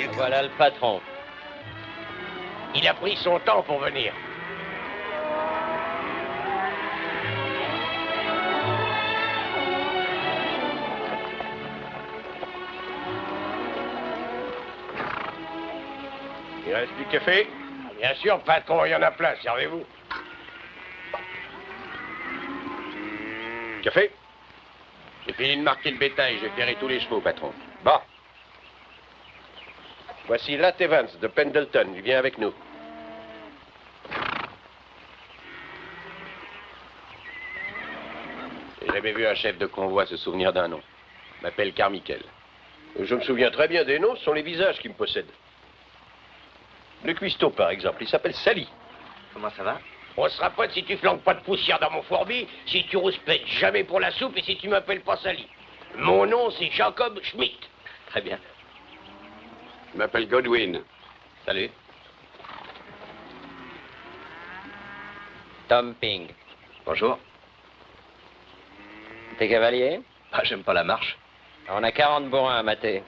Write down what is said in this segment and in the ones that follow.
vite. Voilà le patron. Il a pris son temps pour venir. Il reste du café? Bien sûr, patron, il y en a plein, servez-vous. Café? J'ai fini de marquer le bétail, j'ai ferré tous les chevaux, patron. Bon. Voici Lat Evans de Pendleton. Il vient avec nous. J'ai jamais vu un chef de convoi se souvenir d'un nom. Je m'appelle Carmichael. Je me souviens très bien des noms, ce sont les visages qui me possèdent. Le cuistot, par exemple, il s'appelle Sally. Comment ça va? On sera potes si tu flanques pas de poussière dans mon fourbi, si tu rouspètes jamais pour la soupe et si tu m'appelles pas Sally. Mon nom, c'est Jacob Schmidt. Très bien. Je m'appelle Godwin. Salut. Tom Ping. Bonjour. T'es cavalier? Ah, j'aime pas la marche. On a 40 bourrins à mater.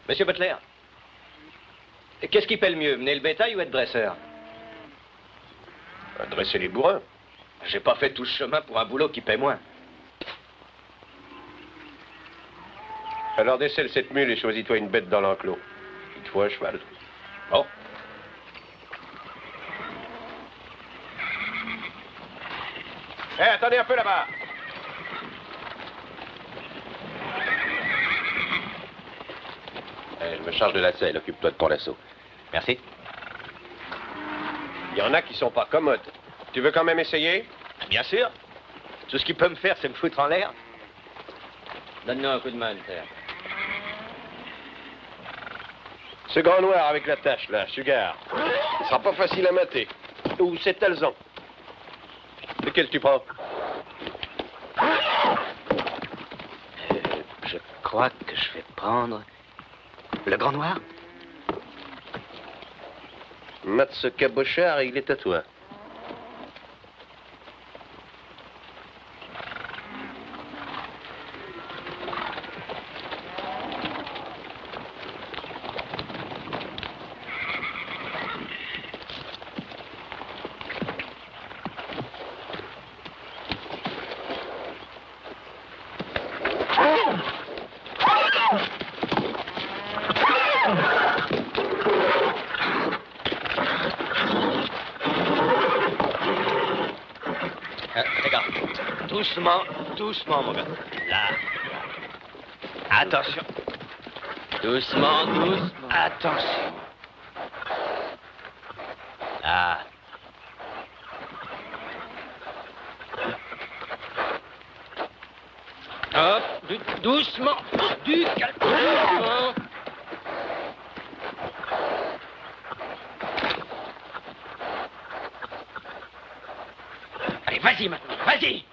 Monsieur Butler, qu'est-ce qui paie le mieux, mener le bétail ou être dresseur? Dresser les bourrins. J'ai pas fait tout ce chemin pour un boulot qui paie moins. Alors décèle cette mule et choisis-toi une bête dans l'enclos. Il te faut un cheval. Bon. Hé, attendez un peu là-bas. Je me charge de la selle, occupe-toi de ton lasso. Merci. Il y en a qui sont pas commodes. Tu veux quand même essayer? Bien sûr. Tout ce qu'il peut me faire, c'est me foutre en l'air. Donne-nous un coup de main, Luther. Ce grand noir avec la tache, là, Sugar. Ce sera pas facile à mater. Ou c'est Talzan. Lequel tu prends? Je crois que je vais prendre le grand noir. Mate ce cabochard et il est à toi. Regarde. Doucement, doucement, mon gars. Là. Attention. Doucement, doucement. Attention. Là. Hop, doucement, du calme. Doucement. Allez, vas-y maintenant, vas-y.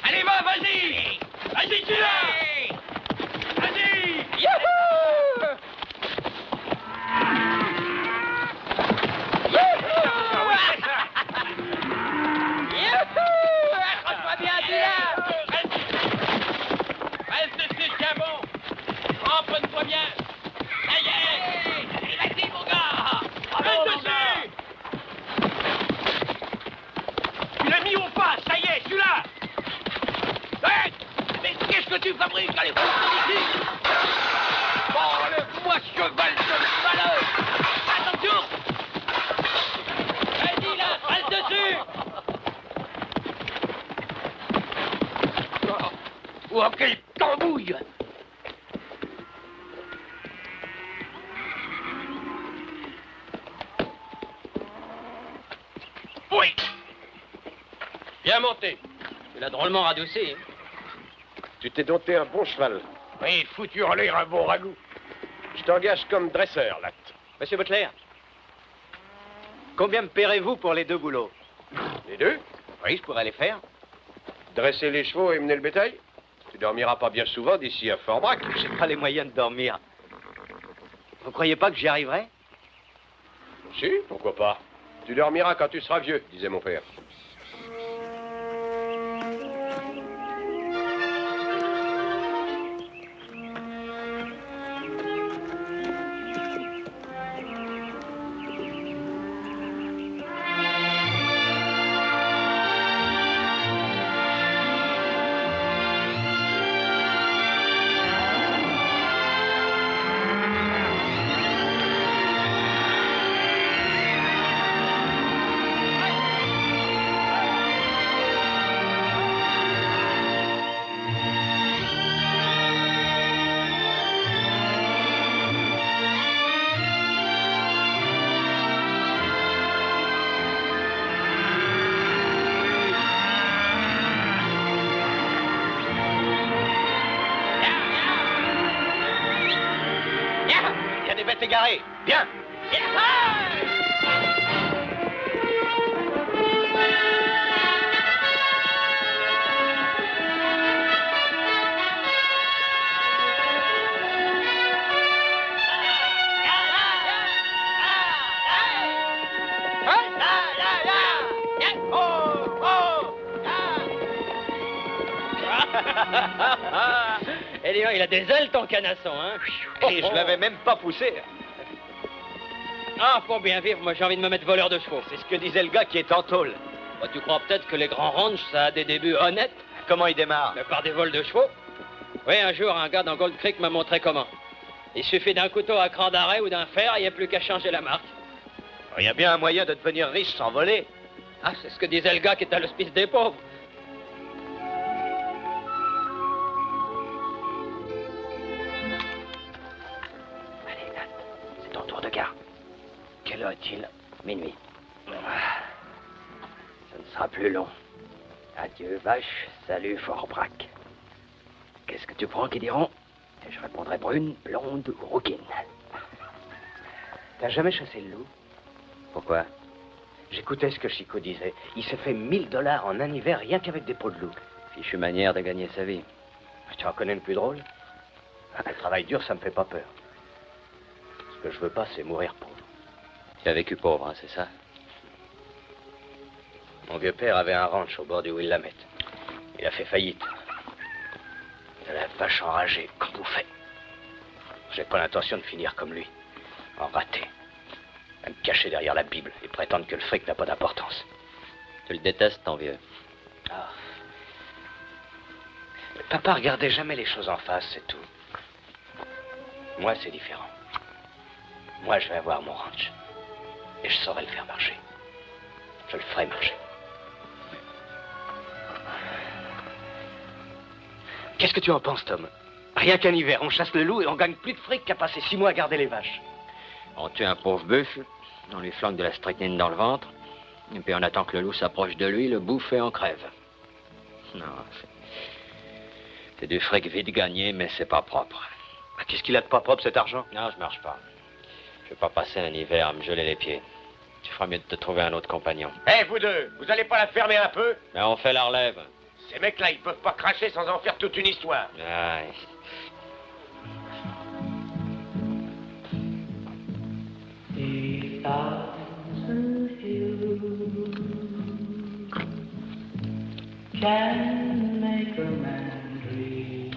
Allez, va, vas-y. Vas-y, tu l'as. Vas-y. Youhou! Youhou! Accroche-toi bien, Dylan! Reste dessus, tiens bon. Emprunte-toi bien. Ça y est. Vas-y, mon gars. Reste dessus. Tu l'as mis au pas, ça y est, celui-là. Hey, mais qu'est-ce que tu fabriques? Allez, retourne ici. Bon, enlève-moi, cheval de malheur. Attention. Vas-y, là, reste dessus. Oh, quelle tambouille. Oui. Bien monté. Tu l'as drôlement radouci. Hein? Tu t'es dompté un bon cheval. Oui, foutu en l'air un bon ragoût. Je t'engage comme dresseur, Lat. Monsieur Butler, combien me paierez-vous pour les deux boulots? Les deux? Oui, je pourrais les faire. Dresser les chevaux et mener le bétail? Tu dormiras pas bien souvent d'ici à Fort Bragg. J'ai pas les moyens de dormir. Vous croyez pas que j'y arriverai? Si, pourquoi pas. Tu dormiras quand tu seras vieux, disait mon père. Il y a des bêtes égarées. Bien. Et dis donc, il a des ailes, ton canasson, hein? Et je l'avais même pas poussé. Ah, pour bien vivre, moi j'ai envie de me mettre voleur de chevaux. C'est ce que disait le gars qui est en tôle. Bah, tu crois peut-être que les grands ranchs, ça a des débuts honnêtes? Comment il démarre? Mais par des vols de chevaux? Oui, un jour, un gars dans Gold Creek m'a montré comment. Il suffit d'un couteau à cran d'arrêt ou d'un fer, il n'y a plus qu'à changer la marque. Il y a bien un moyen de devenir riche sans voler. Ah, c'est ce que disait le gars qui est à l'hospice des pauvres. Allez, Nat, c'est ton tour de garde. Quelle heure est-il? Minuit. Ça ne sera plus long. Adieu, vache. Salut, Fort Bragg. Qu'est-ce que tu prends qu'ils diront? Et je répondrai brune, blonde ou rouquine. T'as jamais chassé le loup? Pourquoi? J'écoutais ce que Chico disait. Il s'est fait 1000 $ en un hiver rien qu'avec des peaux de loup. Fichue manière de gagner sa vie. Tu en connais le plus drôle? Le travail dur, ça me fait pas peur. Ce que je veux pas, c'est mourir pauvre. Tu as vécu pauvre, hein, c'est ça? Mon vieux père avait un ranch au bord du Willamette. Il a fait faillite. De la vache enragée, comme vous faites. J'ai pas l'intention de finir comme lui. En raté. À me cacher derrière la Bible et prétendre que le fric n'a pas d'importance. Tu le détestes, ton vieux. Ah. Papa regardait jamais les choses en face, c'est tout. Moi, c'est différent. Moi, je vais avoir mon ranch. Et je saurai le faire marcher. Je le ferai marcher. Qu'est-ce que tu en penses, Tom? Rien qu'un hiver, on chasse le loup et on gagne plus de fric qu'à passer 6 mois à garder les vaches. On tue un pauvre buffle, on lui flanque de la strychnine dans le ventre, et puis on attend que le loup s'approche de lui, le bouffe et on crève. Non, c'est du fric vite gagné, mais c'est pas propre. Qu'est-ce qu'il a de pas propre, cet argent? Non, je marche pas. Je vais pas passer un hiver à me geler les pieds. Tu feras mieux de te trouver un autre compagnon. Hé, vous deux, vous allez pas la fermer un peu? Mais on fait la relève. Ces mecs-là, ils peuvent pas cracher sans en faire toute une histoire. Aïe. Can make a man dream.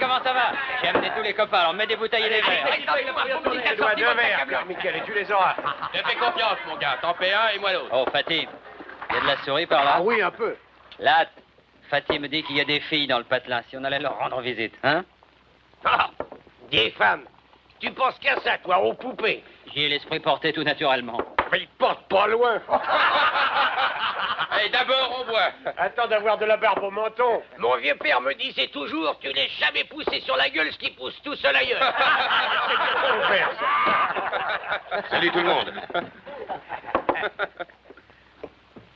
Comment ça va? J'ai amené tous les copains, alors mets des bouteilles et des verres. Tu dois 2 verres, Pierre Michel, et tu les auras. Je fais confiance, mon gars. T'en fais un et moi l'autre. Oh, Fatih, il y a de la souris par là? Ah oui, un peu. Là, Fatih me dit qu'il y a des filles dans le patelin, si on allait leur rendre visite, hein? Ah, des femmes. Tu penses qu'à ça, toi, aux poupées? J'y ai l'esprit porté tout naturellement. Mais il porte pas loin. Et d'abord, on voit. Attends d'avoir de la barbe au menton. Mon vieux père me disait toujours, tu n'es jamais poussé sur la gueule ce qui pousse tout seul ailleurs. Salut tout le monde.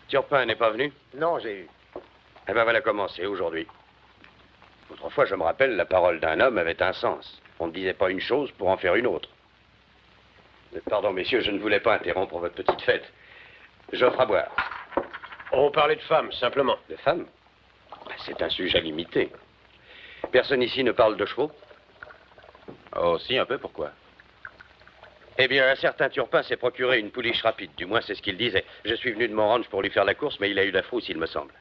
Turpin n'est pas venu? Non, j'ai eu. Eh ben voilà comment c'est aujourd'hui. Autrefois, je me rappelle, la parole d'un homme avait un sens. On ne disait pas une chose pour en faire une autre. Pardon, messieurs, je ne voulais pas interrompre votre petite fête. J'offre à boire. On parlait de femmes, simplement. De femmes? C'est un sujet limité. Personne ici ne parle de chevaux? Oh, si, un peu, pourquoi? Eh bien, un certain Turpin s'est procuré une pouliche rapide. Du moins, c'est ce qu'il disait. Je suis venu de mon ranch pour lui faire la course, mais il a eu la frousse, il me semble.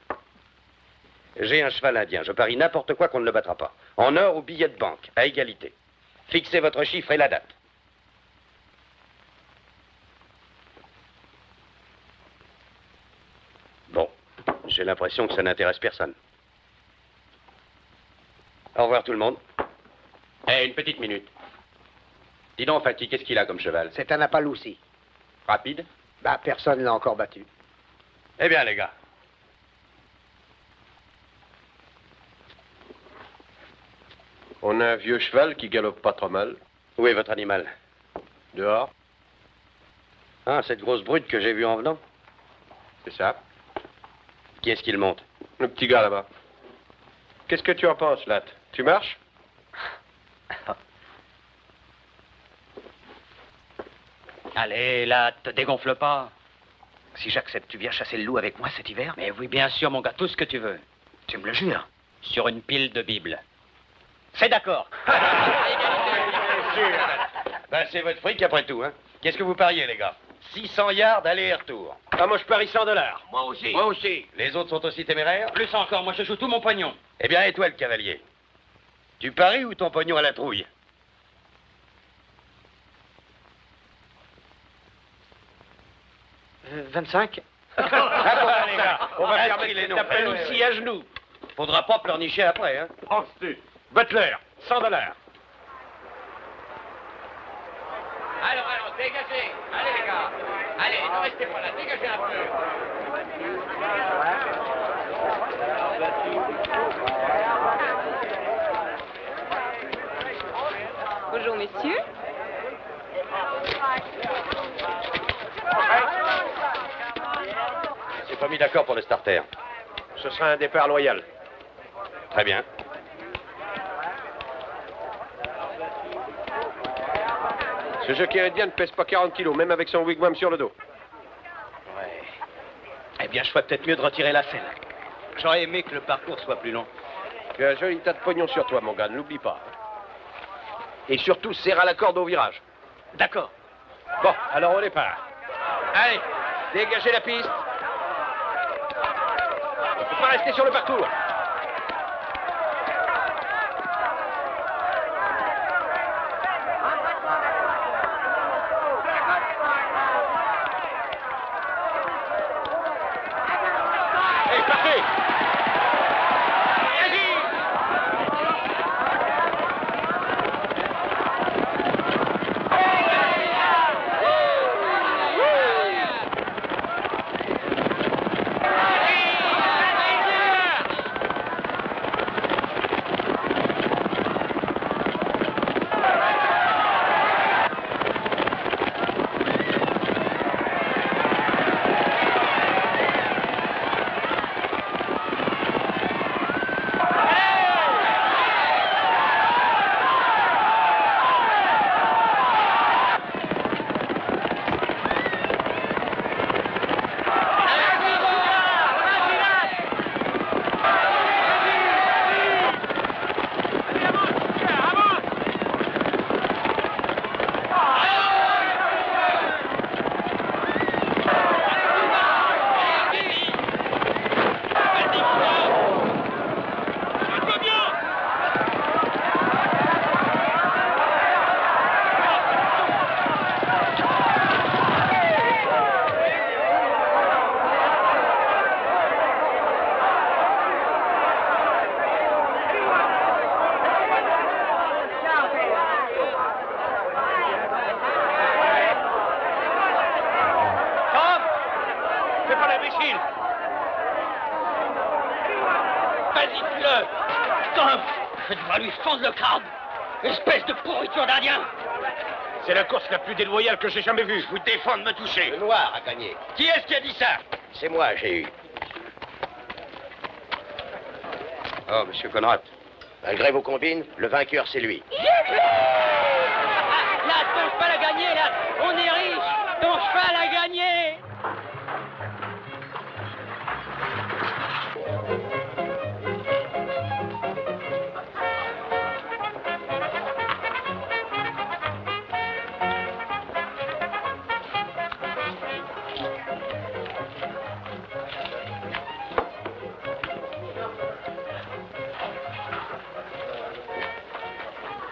J'ai un cheval indien. Je parie n'importe quoi qu'on ne le battra pas. En or ou billet de banque, à égalité. Fixez votre chiffre et la date. Bon, j'ai l'impression que ça n'intéresse personne. Au revoir tout le monde. Eh, une petite minute. Dis donc, Fatih, qu'est-ce qu'il a comme cheval? C'est un Appaloussi. Rapide? Bah, personne l'a encore battu. Eh bien, les gars. On a un vieux cheval qui galope pas trop mal. Où est votre animal? Dehors. Ah, cette grosse brute que j'ai vue en venant? C'est ça. Qui est-ce qui le monte? Le petit gars là-bas. Qu'est-ce que tu en penses, Latte? Tu marches? Allez, là, te dégonfle pas. Si j'accepte, tu viens chasser le loup avec moi cet hiver? Mais oui, bien sûr, mon gars, tout ce que tu veux. Tu me le jures? Sur une pile de Bible. C'est d'accord. Ben, c'est votre fric après tout, hein. Qu'est-ce que vous pariez, les gars? 600 yards aller et retour. Ah, moi, je parie $100. Moi aussi. Moi aussi. Les autres sont aussi téméraires? Plus encore, moi je joue tout mon pognon. Eh bien, et toi, le cavalier? Tu paries ou ton pognon à la trouille? « 25 » Ah bon, les gars, on va fermer les noms. T'appelles aussi à genoux. Faudra pas pleurnicher après, hein. Butler, $100. Alors, dégagez. Allez, les gars. Allez, ne restez pas là. Dégagez un peu. Bonjour, messieurs. C'est pas mis d'accord pour le starter. Ce sera un départ loyal. Très bien. Ce jockey indien ne pèse pas 40 kilos, même avec son wigwam sur le dos. Ouais. Eh bien, je ferais peut-être mieux de retirer la selle. J'aurais aimé que le parcours soit plus long. Tu as un joli tas de pognon sur toi, mon gars, ne l'oublie pas. Et surtout, serre à la corde au virage. D'accord. Bon, alors au départ. Allez, dégagez la piste. Il ne faut pas rester sur le parcours. Allez, partez. dites-le. Tom, je dois lui fendre le crâne. Espèce de pourriture d'Indien. C'est la course la plus déloyale que j'ai jamais vue. Je vous défends de me toucher. Le noir a gagné. Qui est-ce qui a dit ça? C'est moi, j'ai eu. Oh, monsieur Conrad. Malgré vos combines, le vainqueur, c'est lui. Là, ton cheval a gagné, là. On est riche. Ton cheval a gagné.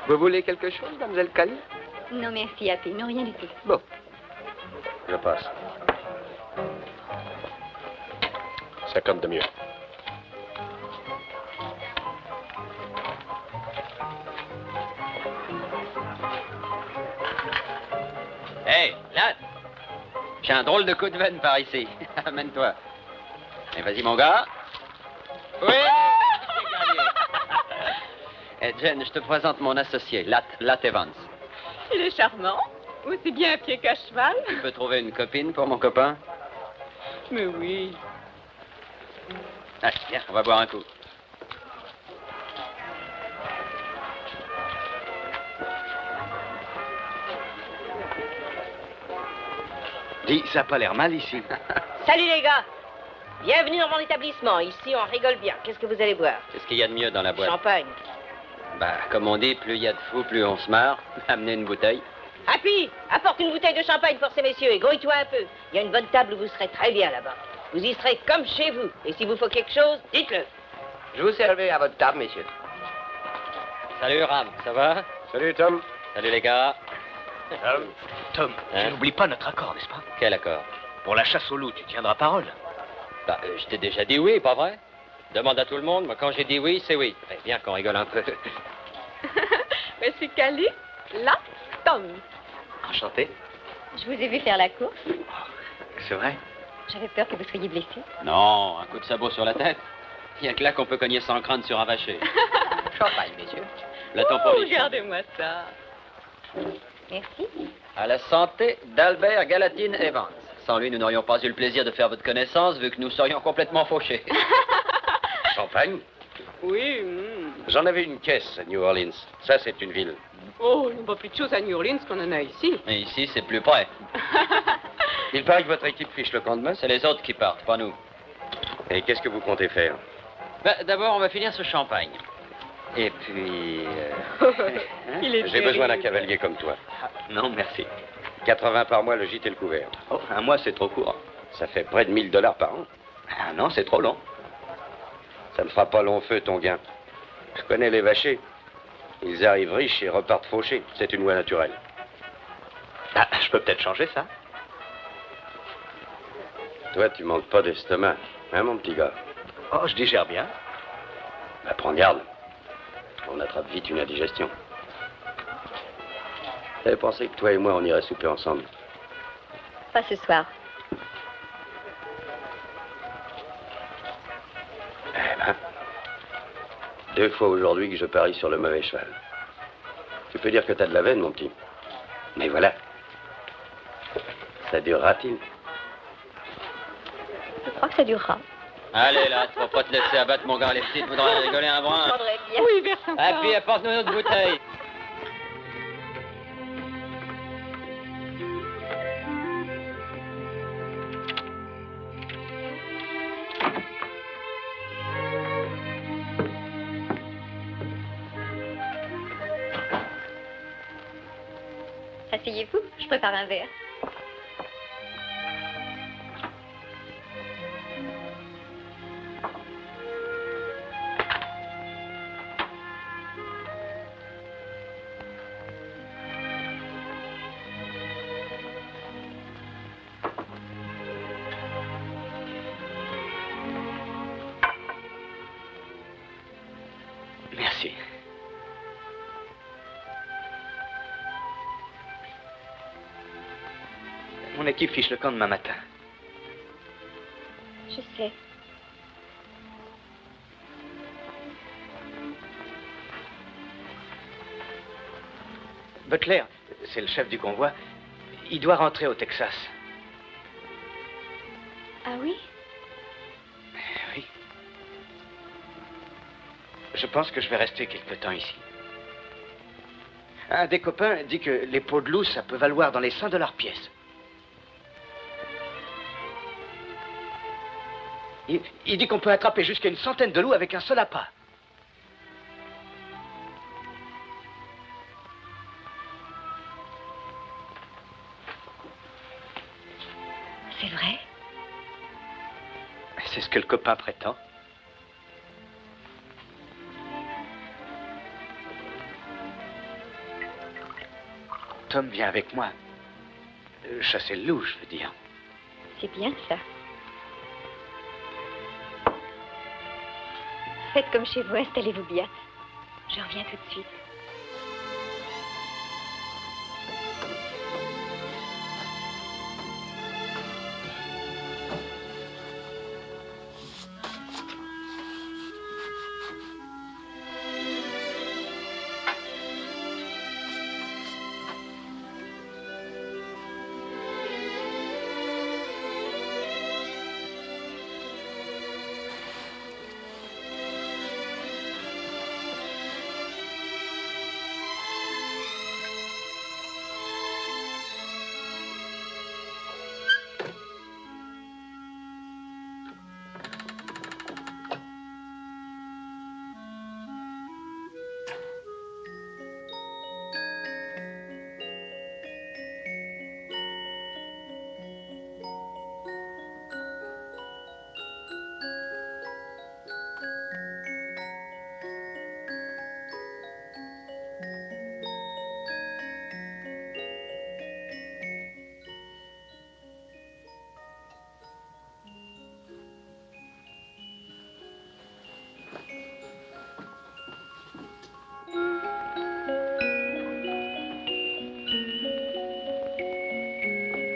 Vous voulez quelque chose, mademoiselle Cali? Non, merci, Happy. Non, rien du tout. Bon. Je passe. 50 de mieux. Hé, là, j'ai un drôle de coup de veine par ici. Amène-toi. Et vas-y, mon gars. Oui, j'ai gagné. Eh, Jen, je te présente mon associé, Lat Evans. Il est charmant. Aussi bien à pied qu'à cheval. Tu peux trouver une copine pour mon copain? Mais oui. Allez, viens, on va boire un coup. Dis, ça n'a pas l'air mal ici. Salut les gars. Bienvenue dans mon établissement. Ici, on rigole bien. Qu'est-ce que vous allez boire? Qu'est-ce qu'il y a de mieux dans la boîte? Champagne. Bah, comme on dit, plus il y a de fous, plus on se marre. Amenez une bouteille. Happy, apporte une bouteille de champagne pour ces messieurs et grouille-toi un peu. Il y a une bonne table où vous serez très bien là-bas. Vous y serez comme chez vous. Et si vous faut quelque chose, dites-le. Je vous servais à votre table, messieurs. Salut, Ram, ça va? Salut, Tom. Salut, les gars. Tom, Hein? tu n'oublies pas notre accord, n'est-ce pas? Quel accord? Pour la chasse au loup, tu tiendras parole. Bah, je t'ai déjà dit oui, pas vrai? Demande à tout le monde, moi, quand j'ai dit oui, c'est oui. Eh bien qu'on rigole un peu. Monsieur Cali, là, Tom. Enchanté. Je vous ai vu faire la course. C'est vrai? J'avais peur que vous soyez blessé. Non, un coup de sabot sur la tête. Il y a que là qu'on peut cogner sans crainte sur un vacher. Champagne, messieurs. Le temps pour les Regardez-moi ça. Merci. À la santé d'Albert Galatine Evans. Sans lui, nous n'aurions pas eu le plaisir de faire votre connaissance, vu que nous serions complètement fauchés. Champagne? Oui. J'en avais une caisse à New Orleans. Ça, c'est une ville. Oh, il n'y a pas plus de choses à New Orleans qu'on en a ici. Et ici, c'est plus près. Il paraît que votre équipe fiche le camp de main. C'est les autres qui partent, pas nous. Et qu'est-ce que vous comptez faire? Bah, d'abord, on va finir ce champagne. Et puis... Il est J'ai besoin d'un terrible. cavalier comme toi. Non, merci. 80 par mois, le gîte et le couvert. Oh, un mois, c'est trop court. Ça fait près de 1000 $ par an. Ah non, c'est trop long. Ça ne fera pas long feu, ton gain. Je connais les vachers. Ils arrivent riches et repartent fauchés. C'est une loi naturelle. Ah, je peux peut-être changer ça. Toi, tu manques pas d'estomac, hein, mon petit gars? Oh, je digère bien. Bah, prends garde. On attrape vite une indigestion. J'avais pensé que toi et moi, on irait souper ensemble. Pas ce soir. Eh ben, 2 fois aujourd'hui que je parie sur le mauvais cheval. Tu peux dire que t'as de la veine, mon petit. Mais voilà. Ça durera-t-il? Je crois que ça durera. Allez, là, tu vas pas te laisser abattre, mon gars. Les petites voudraient rigoler un brin. Prendrait bien. Oui, vers son Et puis, apporte-nous notre bouteille. Asseyez-vous, je prépare un verre. Merci. Mon équipe fiche le camp demain matin. Je sais. Butler, c'est le chef du convoi, il doit rentrer au Texas. Ah oui? Oui. Je pense que je vais rester quelque temps ici. Un des copains dit que les peaux de loup, ça peut valoir dans les $100 pièce. Il dit qu'on peut attraper jusqu'à une centaine de loups avec un seul appât. C'est vrai? C'est ce que le copain prétend. Tom vient avec moi. Chasser le loup, je veux dire. C'est bien ça. Faites comme chez vous, installez-vous bien. Je reviens tout de suite.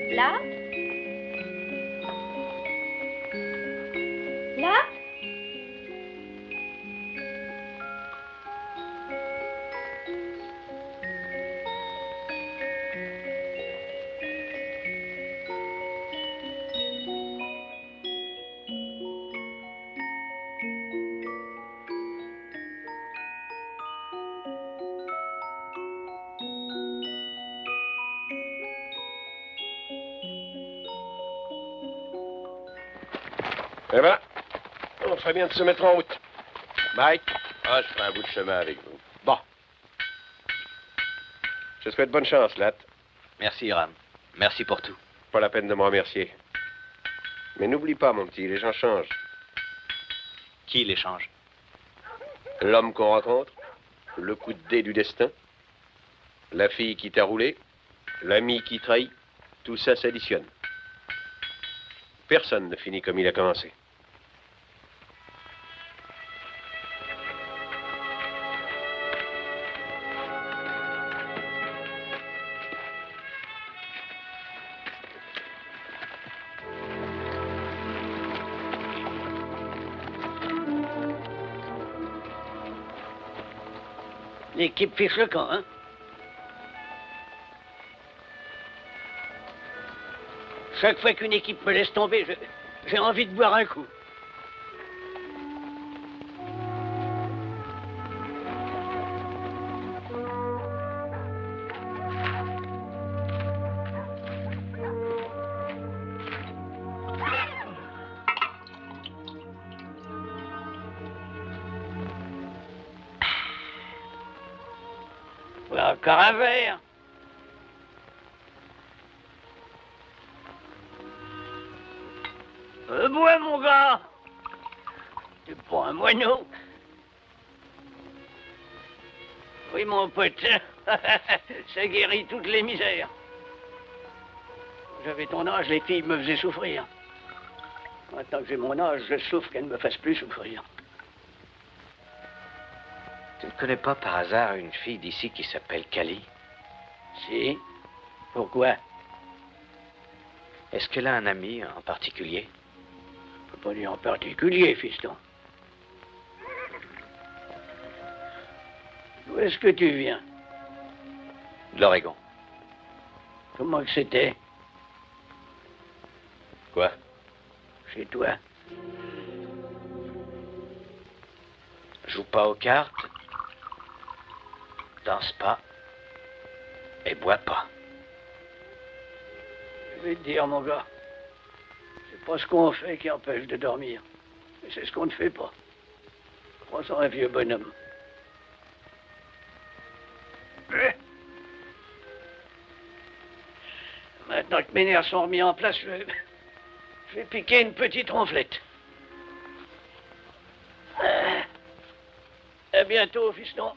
Là? Là? Eh ben, on ferait bien de se mettre en route. Mike? Ah, je ferai un bout de chemin avec vous. Bon. Je te souhaite bonne chance, Lat. Merci, Ram. Merci pour tout. Pas la peine de me remercier. Mais n'oublie pas, mon petit, les gens changent. Qui l'échange? L'homme qu'on rencontre, le coup de dé du destin, la fille qui t'a roulé, l'ami qui trahit, tout ça s'additionne. Personne ne finit comme il a commencé. L'équipe fiche le camp, hein? Chaque fois qu'une équipe me laisse tomber, j'ai envie de boire un coup. Voilà, encore un verre. Bois, mon gars. Tu prends un moineau. Oui, mon pote. Ça guérit toutes les misères. J'avais ton âge, les filles me faisaient souffrir. Maintenant que j'ai mon âge, je souffre qu'elles ne me fassent plus souffrir. Tu ne connais pas par hasard une fille d'ici qui s'appelle Cali? Si. Pourquoi? Est-ce qu'elle a un ami en particulier? Je peux pas dire en particulier, fiston. D'où est-ce que tu viens? De l'Oregon. Comment que c'était? Quoi? Chez toi. Joue pas aux cartes, danse pas et bois pas. Je vais te dire, mon gars, c'est pas ce qu'on fait qui empêche de dormir. Mais c'est ce qu'on ne fait pas. Crois-en un vieux bonhomme. Maintenant que mes nerfs sont remis en place, je vais piquer une petite ronflette. À bientôt, fiston.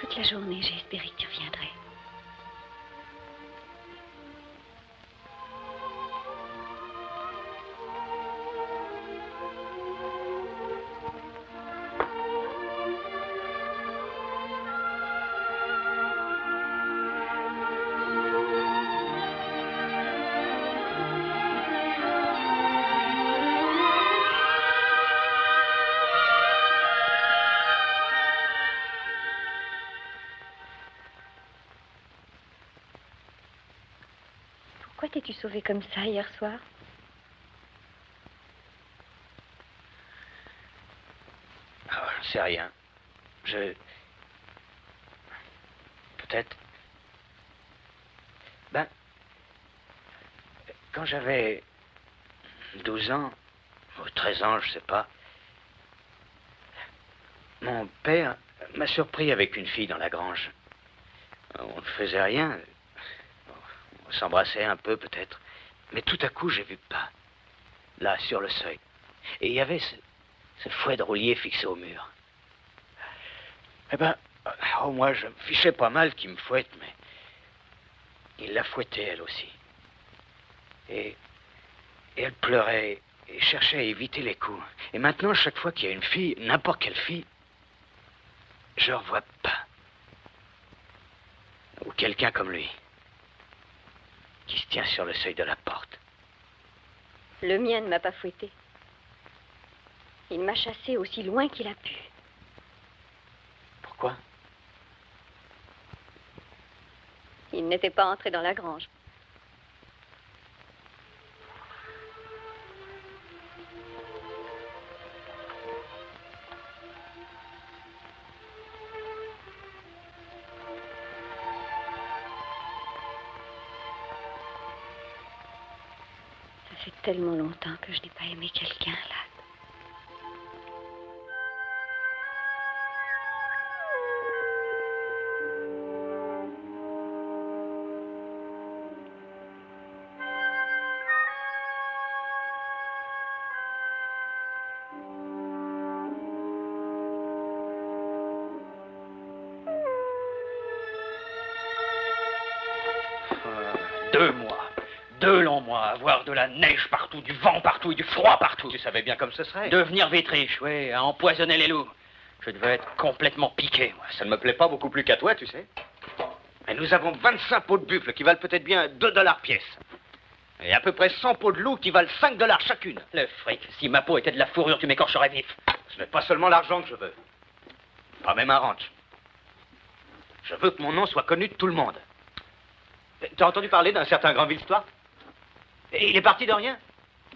Toute la journée, j'ai espéré que tu reviendrais. Pourquoi t'es-tu sauvé comme ça hier soir? Ah, je sais rien. Peut-être... Ben... Quand j'avais 12 ans, ou 13 ans, je sais pas, mon père m'a surpris avec une fille dans la grange. On ne faisait rien. On s'embrassait un peu, peut-être. Mais tout à coup, j'ai vu pas. Là, sur le seuil. Et il y avait ce fouet de roulier fixé au mur. Eh ben, moi, je me fichais pas mal qu'il me fouette, mais... il la fouettait, elle aussi. Et elle pleurait et cherchait à éviter les coups. Et maintenant, chaque fois qu'il y a une fille, n'importe quelle fille, je revois pas. Ou quelqu'un comme lui, qui se tient sur le seuil de la porte. Le mien ne m'a pas fouetté. Il m'a chassé aussi loin qu'il a pu. Pourquoi? Il n'était pas entré dans la grange. Ça fait tellement longtemps que je n'ai pas aimé quelqu'un, là. Deux longs mois, avoir de la neige partout, du vent partout et du froid partout. Tu savais bien comme ce serait. Devenir vétriche, oui, à empoisonner les loups. Je devais être complètement piqué, moi. Ça ne me plaît pas beaucoup plus qu'à toi, tu sais. Et nous avons 25 pots de buffle qui valent peut-être bien 2 $ pièce. Et à peu près 100 pots de loup qui valent 5 $ chacune. Le fric, si ma peau était de la fourrure, tu m'écorcherais vif. Ce n'est pas seulement l'argent que je veux. Pas même un ranch. Je veux que mon nom soit connu de tout le monde. Tu as entendu parler d'un certain Granville-Stoire? Et il est parti de rien.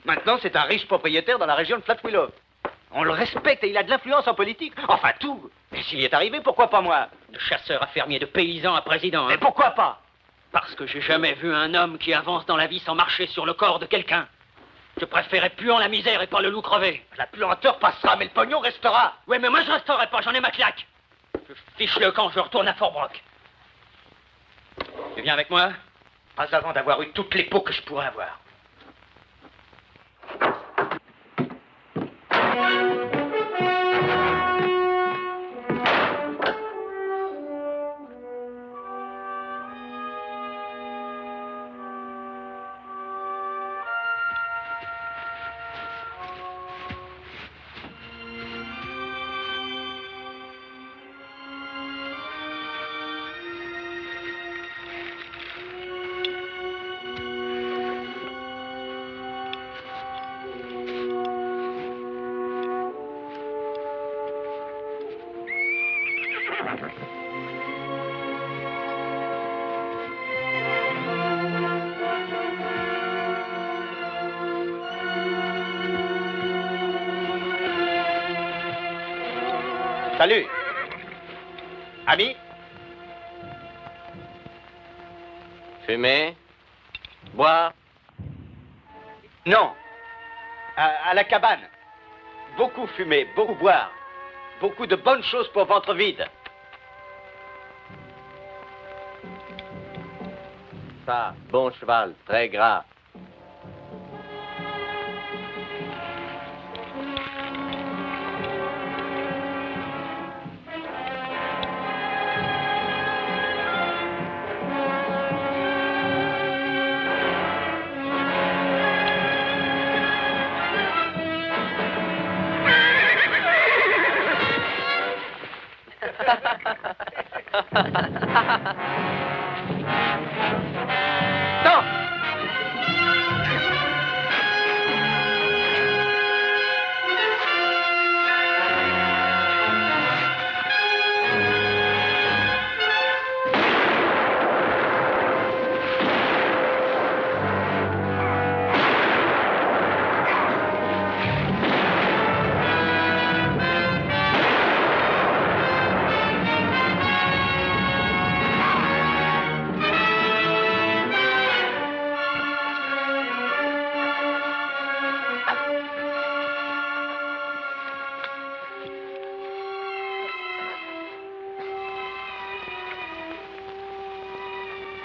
Maintenant, c'est un riche propriétaire dans la région de Flat Willow. On le respecte et il a de l'influence en politique. Enfin, tout. Et s'il y est arrivé, pourquoi pas moi? De chasseur à fermier, de paysan à président. Mais pourquoi pas? Parce que j'ai jamais vu un homme qui avance dans la vie sans marcher sur le corps de quelqu'un. Je préférais puant la misère et pas le loup crevé. La puanteur passera, mais le pognon restera. Oui, mais moi je resterai pas, j'en ai ma claque. Je fiche le camp, je retourne à Fort Brock. Tu viens avec moi? Pas avant d'avoir eu toutes les peaux que je pourrais avoir. Salut. Ami? Fumer? Boire? Non. À la cabane. Beaucoup fumer, beaucoup boire. Beaucoup de bonnes choses pour ventre vide. Ça, bon cheval, très gras.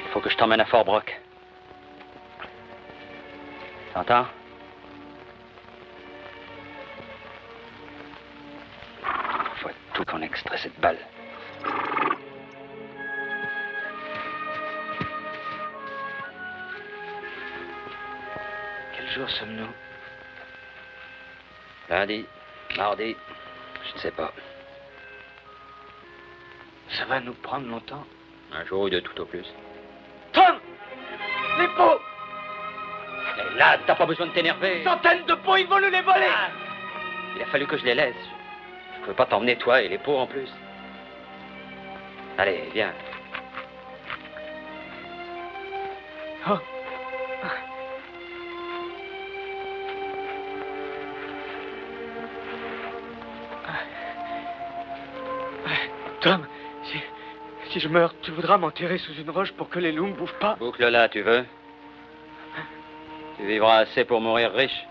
Il faut que je t'emmène à Fort Brock. T'entends? Faut être tout qu'on extrait cette balle. Quel jour sommes-nous? Lundi, mardi, je ne sais pas. Ça va nous prendre longtemps? Un jour ou deux tout au plus. Tom! Les pots! Et là, t'as pas besoin de t'énerver. Centaines de pots, ils vont nous les voler! Ah, il a fallu que je les laisse. Je pouvais pas t'emmener toi et les pots en plus. Allez, viens. Oh. Tom, si je meurs, tu voudras m'enterrer sous une roche pour que les loups me bouffent pas? Boucle-la, tu veux? Tu vivras assez pour mourir riche.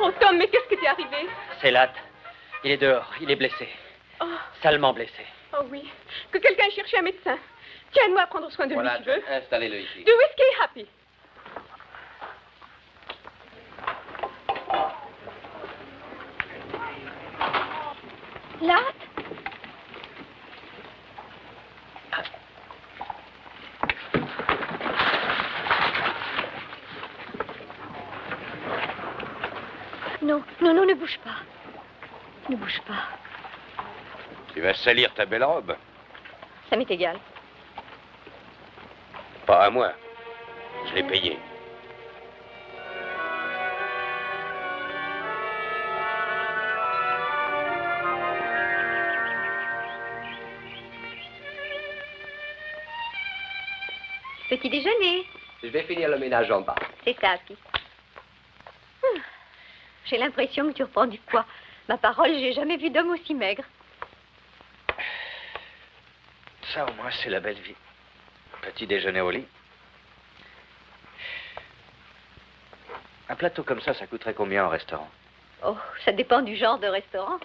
Oh, Tom, mais qu'est-ce qui t'est arrivé? C'est Latt. Il est dehors, il est blessé. Oh. Salement blessé. Oh oui. Que quelqu'un cherche un médecin. Tiens-moi à prendre soin de lui, si tu veux. Installez-le ici. Du whisky, Happy. Latt? Non, non, non, ne bouge pas. Ne bouge pas. Tu vas salir ta belle robe. Ça m'est égal. Pas à moi. Je l'ai payé. Petit déjeuner. Je vais finir le ménage en bas. C'est ça, Pi. J'ai l'impression que tu reprends du poids. Ma parole, j'ai jamais vu d'homme aussi maigre. Ça, au moins, c'est la belle vie. Petit déjeuner au lit. Un plateau comme ça coûterait combien au restaurant? Oh, ça dépend du genre de restaurant.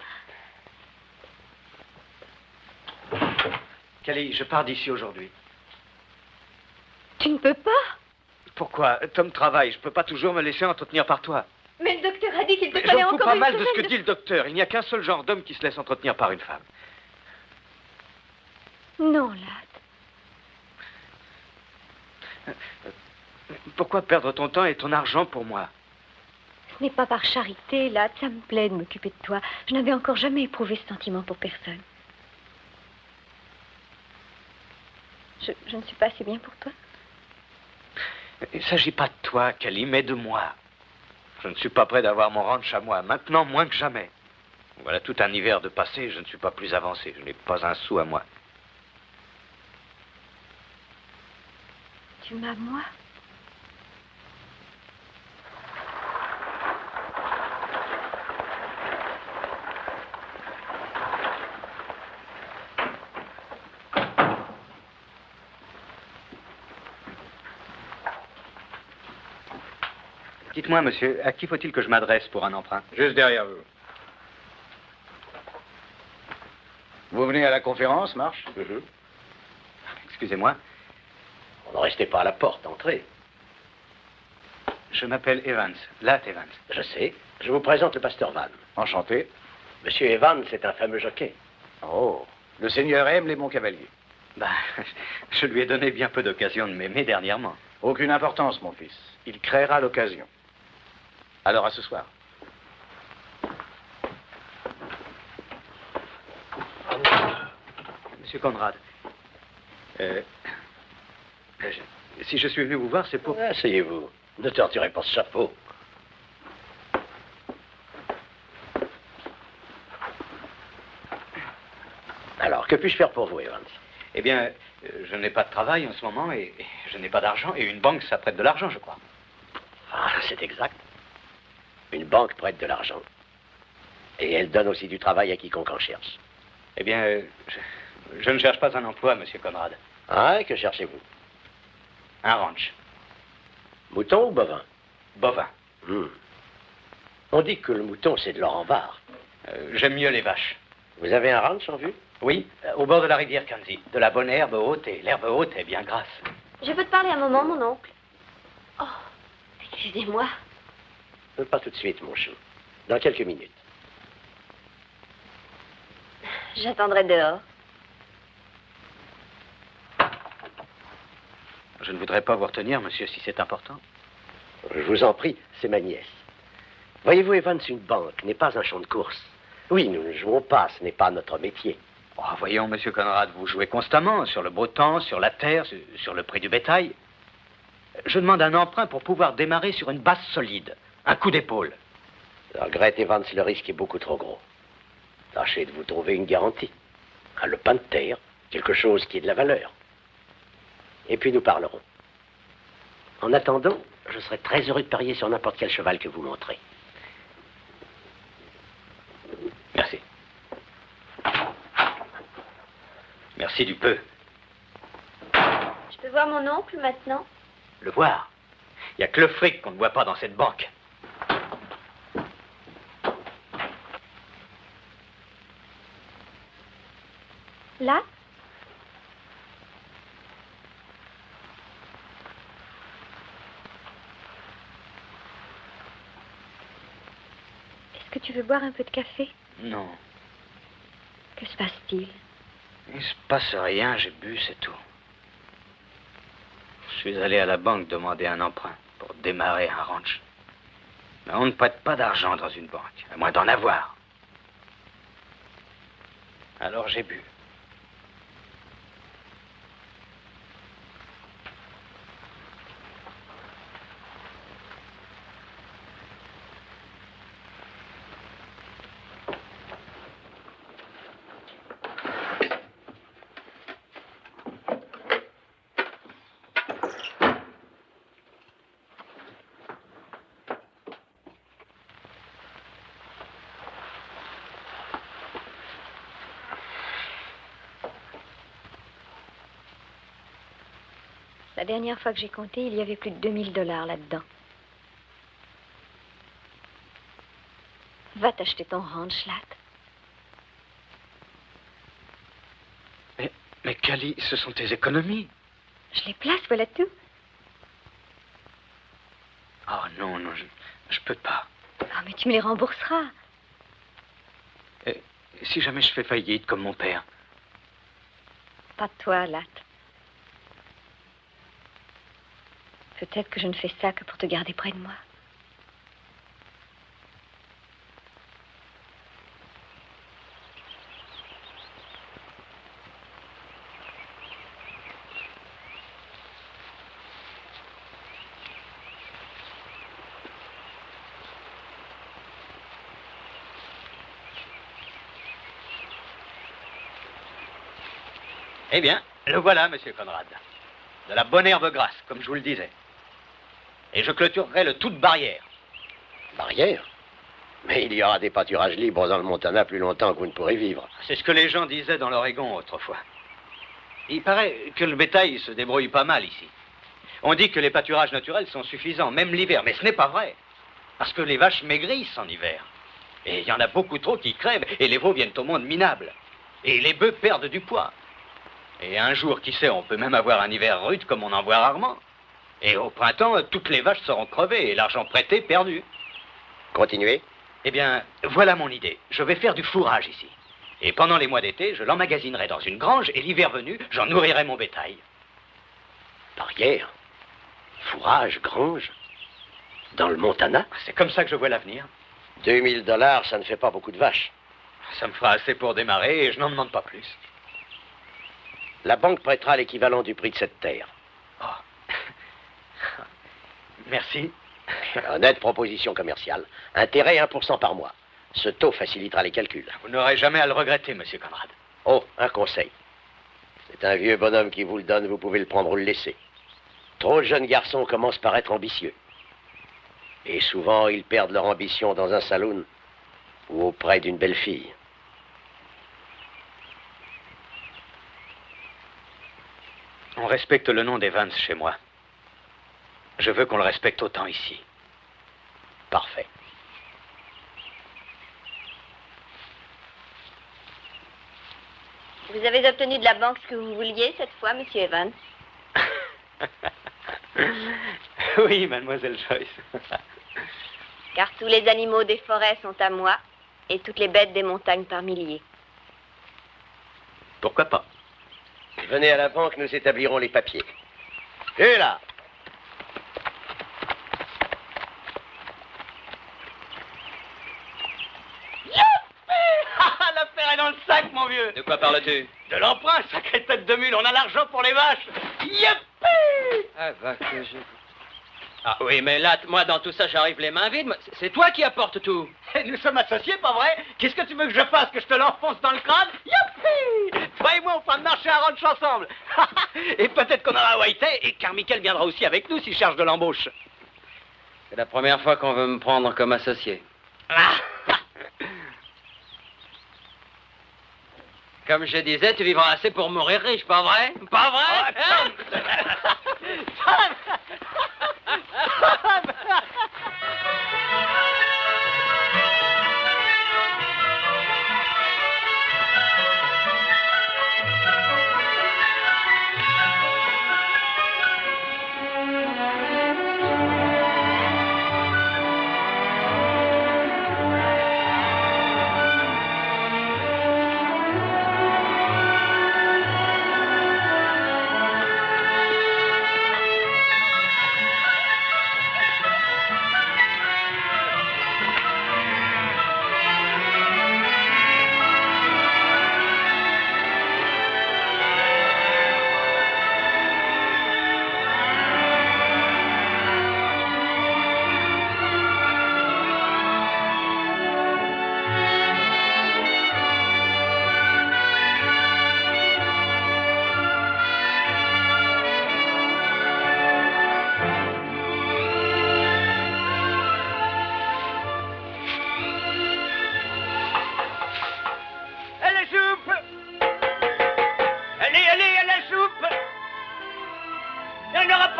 Cali, je pars d'ici aujourd'hui. Tu ne peux pas. Pourquoi? Tom travaille, je peux pas toujours me laisser entretenir par toi. Mais le docteur a dit qu'il te Mais fallait j'en fous encore pas une mal de ce semaine que dit le docteur. Il n'y a qu'un seul genre d'homme qui se laisse entretenir par une femme. Non, Ladd. Pourquoi perdre ton temps et ton argent pour moi? Ce n'est pas par charité, Ladd. Ça me plaît de m'occuper de toi. Je n'avais encore jamais éprouvé ce sentiment pour personne. Je ne suis pas assez bien pour toi. Il ne s'agit pas de toi, Cali, mais de moi. Je ne suis pas prêt d'avoir mon ranch à moi, maintenant moins que jamais. Voilà tout un hiver de passé, je ne suis pas plus avancé, je n'ai pas un sou à moi. Tu m'as, moi? Dites-moi, monsieur, à qui faut-il que je m'adresse pour un emprunt? Juste derrière vous. Vous venez à la conférence, Marche? Excusez-moi. Ne restez pas à la porte, entrez. Je m'appelle Evans, Ladd Evans. Je sais. Je vous présente le pasteur Van. Enchanté. Monsieur Evans, c'est un fameux jockey. Oh, le Seigneur aime les bons cavaliers. Ben, je lui ai donné bien peu d'occasion de m'aimer dernièrement. Aucune importance, mon fils. Il créera l'occasion. Alors, à ce soir. Monsieur Conrad, si je suis venu vous voir, c'est pour... Asseyez-vous. Ne torturez pas ce chapeau. Alors, que puis-je faire pour vous, Evans? Eh bien, je n'ai pas de travail en ce moment et je n'ai pas d'argent. Et une banque, ça prête de l'argent, je crois. Ah, c'est exact. Une banque prête de l'argent. Et elle donne aussi du travail à quiconque en cherche. Eh bien, je ne cherche pas un emploi, monsieur Conrad. Ah, que cherchez-vous? Un ranch. Mouton ou bovin? Bovin. On dit que le mouton, c'est de l'or en barre. J'aime mieux les vaches. Vous avez un ranch en vue? Oui, au bord de la rivière Kanzi. De la bonne herbe haute et l'herbe haute est bien grasse. Je peux te parler un moment, mon oncle? Oh, excusez-moi. Pas tout de suite, mon chou. Dans quelques minutes. J'attendrai dehors. Je ne voudrais pas vous retenir, monsieur, si c'est important. Je vous en prie, c'est ma nièce. Voyez-vous, Evans, une banque n'est pas un champ de course. Oui, nous ne jouons pas, ce n'est pas notre métier. Oh, voyons, monsieur Conrad, vous jouez constamment sur le beau temps, sur la terre, sur le prix du bétail. Je demande un emprunt pour pouvoir démarrer sur une base solide. Un coup d'épaule. Je regrette, Evans, le risque est beaucoup trop gros. Tâchez de vous trouver une garantie. Un lopin de terre, quelque chose qui ait de la valeur. Et puis nous parlerons. En attendant, je serai très heureux de parier sur n'importe quel cheval que vous montrez. Merci. Merci du peu. Je peux voir mon oncle maintenant? Le voir? Il n'y a que le fric qu'on ne voit pas dans cette banque. Là? Est-ce que tu veux boire un peu de café? Non. Que se passe-t-il? Il se passe rien, j'ai bu, c'est tout. Je suis allé à la banque demander un emprunt pour démarrer un ranch. Mais on ne prête pas d'argent dans une banque, à moins d'en avoir. Alors j'ai bu. La dernière fois que j'ai compté, il y avait plus de 2000 $ là-dedans. Va t'acheter ton ranch, Latt. Mais Cali, ce sont tes économies. Je les place, voilà tout. Oh non, je peux pas. Ah, mais tu me les rembourseras. Et si jamais je fais faillite comme mon père? Pas toi, Latt. Peut-être que je ne fais ça que pour te garder près de moi. Eh bien, le voilà, monsieur Conrad. De la bonne herbe grasse, comme je vous le disais. Et je clôturerai le tout de barrière. Barrière? Mais il y aura des pâturages libres dans le Montana plus longtemps que vous ne pourrez vivre. C'est ce que les gens disaient dans l'Oregon autrefois. Il paraît que le bétail se débrouille pas mal ici. On dit que les pâturages naturels sont suffisants, même l'hiver, mais ce n'est pas vrai. Parce que les vaches maigrissent en hiver. Et il y en a beaucoup trop qui crèvent, et les veaux viennent au monde minables. Et les bœufs perdent du poids. Et un jour, qui sait, on peut même avoir un hiver rude comme on en voit rarement. Et au printemps, toutes les vaches seront crevées et l'argent prêté perdu. Continuez. Eh bien, voilà mon idée. Je vais faire du fourrage ici. Et pendant les mois d'été, je l'emmagasinerai dans une grange et l'hiver venu, j'en nourrirai mon bétail. Barrière? Fourrage, grange? Dans le Montana? C'est comme ça que je vois l'avenir. 2000 $, ça ne fait pas beaucoup de vaches. Ça me fera assez pour démarrer et je n'en demande pas plus. La banque prêtera l'équivalent du prix de cette terre. Oh. Merci. Honnête proposition commerciale. Intérêt 1% par mois. Ce taux facilitera les calculs. Vous n'aurez jamais à le regretter, monsieur Conrad. Oh, un conseil. C'est un vieux bonhomme qui vous le donne, vous pouvez le prendre ou le laisser. Trop de jeunes garçons commencent par être ambitieux. Et souvent, ils perdent leur ambition dans un saloon ou auprès d'une belle fille. On respecte le nom d'Evans chez moi. Je veux qu'on le respecte autant ici. Parfait. Vous avez obtenu de la banque ce que vous vouliez cette fois, monsieur Evans? Oui, mademoiselle Joyce. Car tous les animaux des forêts sont à moi et toutes les bêtes des montagnes par milliers. Pourquoi pas? Venez à la banque, nous établirons les papiers. Et là! L'affaire est dans le sac, mon vieux. De quoi parles-tu? De l'emprunt, sacrée tête de mule. On a l'argent pour les vaches. Youpi! Ah, va que je... Ah oui, mais là, moi, dans tout ça, j'arrive les mains vides. C'est toi qui apportes tout. Nous sommes associés, pas vrai? Qu'est-ce que tu veux que je fasse? Que je te l'enfonce dans le crâne? Youpi! Toi et moi, on fera marcher un ranch ensemble. Et peut-être qu'on aura Whitey et Carmichael viendra aussi avec nous s'il cherche de l'embauche. C'est la première fois qu'on veut me prendre comme associé. Comme je disais, tu vivras assez pour mourir riche, pas vrai? Pas vrai?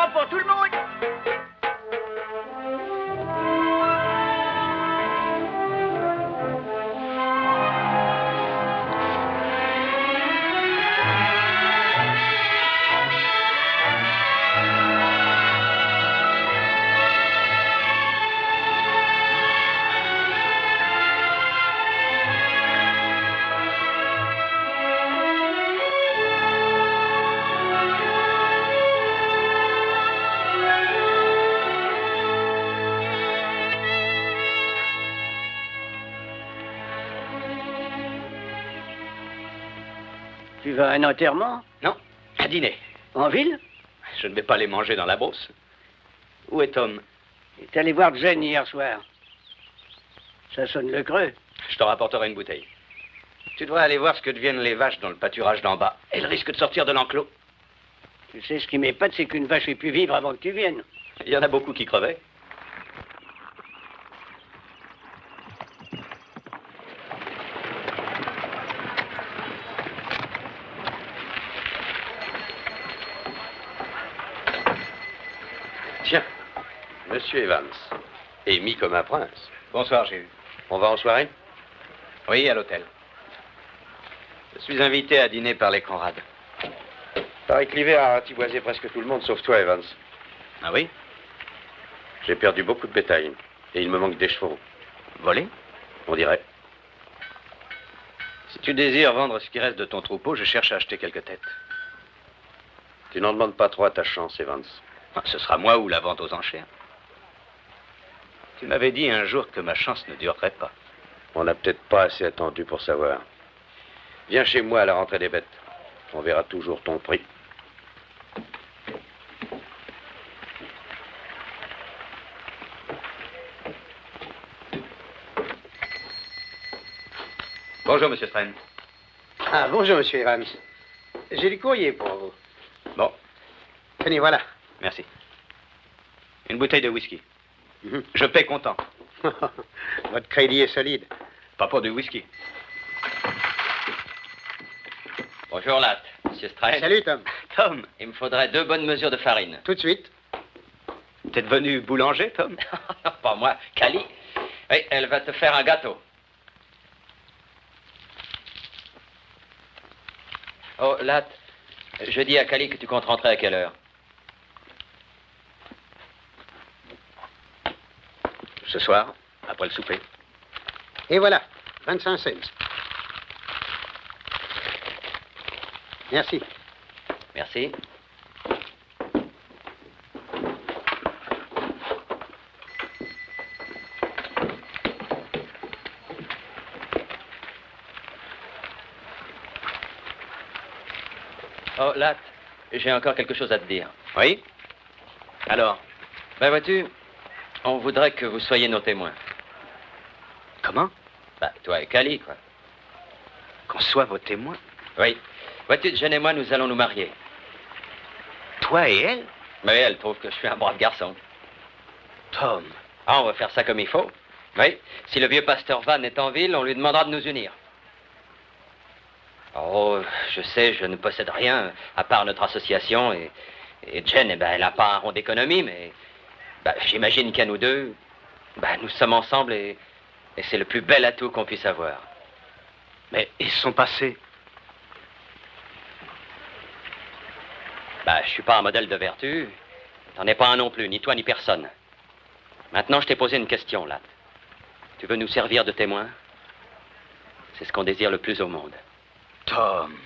temps pour tout le monde. Tu vas à un enterrement? Non, un dîner. En ville? Je ne vais pas les manger dans la brosse. Où est Tom? Il est allé voir Jane hier soir. Ça sonne le creux. Je te rapporterai une bouteille. Tu devrais aller voir ce que deviennent les vaches dans le pâturage d'en bas. Elles risquent de sortir de l'enclos. Tu sais, ce qui m'épate, c'est qu'une vache ait pu vivre avant que tu viennes. Il y en a beaucoup qui crevaient. Tiens, Monsieur Evans, émis comme un prince. Bonsoir, j'ai eu. On va en soirée? Oui, à l'hôtel. Je suis invité à dîner par les Conrad. Paraît que l'hiver a ratiboisé presque tout le monde, sauf toi, Evans. Ah oui? J'ai perdu beaucoup de bétail. Et il me manque des chevaux. Volés? On dirait. Si tu désires vendre ce qui reste de ton troupeau, je cherche à acheter quelques têtes. Tu n'en demandes pas trop à ta chance, Evans. Ce sera moi ou la vente aux enchères. Tu m'avais dit un jour que ma chance ne durerait pas. On n'a peut-être pas assez attendu pour savoir. Viens chez moi à la rentrée des bêtes. On verra toujours ton prix. Bonjour, Monsieur Strain. Ah, bonjour, Monsieur Evans. J'ai du courrier pour vous. Bon. Tenez, voilà. Merci. Une bouteille de whisky. Je paie comptant. Votre crédit est solide. Pas pour du whisky. Bonjour, Latte. Monsieur Strain. Salut, Tom. Tom. Il me faudrait 2 bonnes mesures de farine. Tout de suite. T'es devenu boulanger, Tom? Pas moi, Cali. Oui, elle va te faire un gâteau. Oh, Latte, je dis à Cali que tu comptes rentrer à quelle heure? Ce soir, après le souper. Et voilà, 25 cents. Merci. Merci. Oh, Latte, j'ai encore quelque chose à te dire. Oui? Alors? Ben, vois-tu, on voudrait que vous soyez nos témoins. Comment? Bah, toi et Cali, quoi. Qu'on soit vos témoins? Oui. Vois-tu, Jane et moi, nous allons nous marier. Toi et elle? Mais elle trouve que je suis un brave garçon. Tom. Ah, on va faire ça comme il faut. Oui. Si le vieux pasteur Van est en ville, on lui demandera de nous unir. Oh, je sais, je ne possède rien, à part notre association, et Jane, eh ben, elle n'a pas un rond d'économie, mais j'imagine qu'à nous deux, nous sommes ensemble, et c'est le plus bel atout qu'on puisse avoir. Mais et son passé? Je suis pas un modèle de vertu, t'en es pas un non plus, ni toi ni personne. Maintenant, je t'ai posé une question, Latte. Tu veux nous servir de témoin? C'est ce qu'on désire le plus au monde. Tom.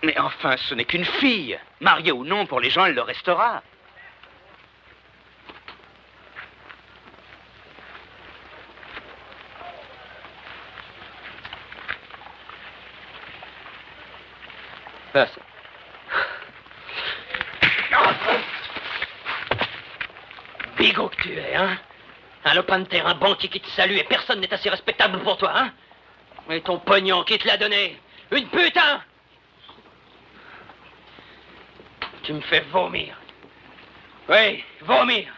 Mais enfin, ce n'est qu'une fille. Mariée ou non, pour les gens, elle le restera. Passe. Bigot que tu es, hein? Un lopin de terre, un banquier qui te salue et personne n'est assez respectable pour toi, hein? Et ton pognon, qui te l'a donné? Une pute, hein? Tu me fais vomir. Oui, vomir.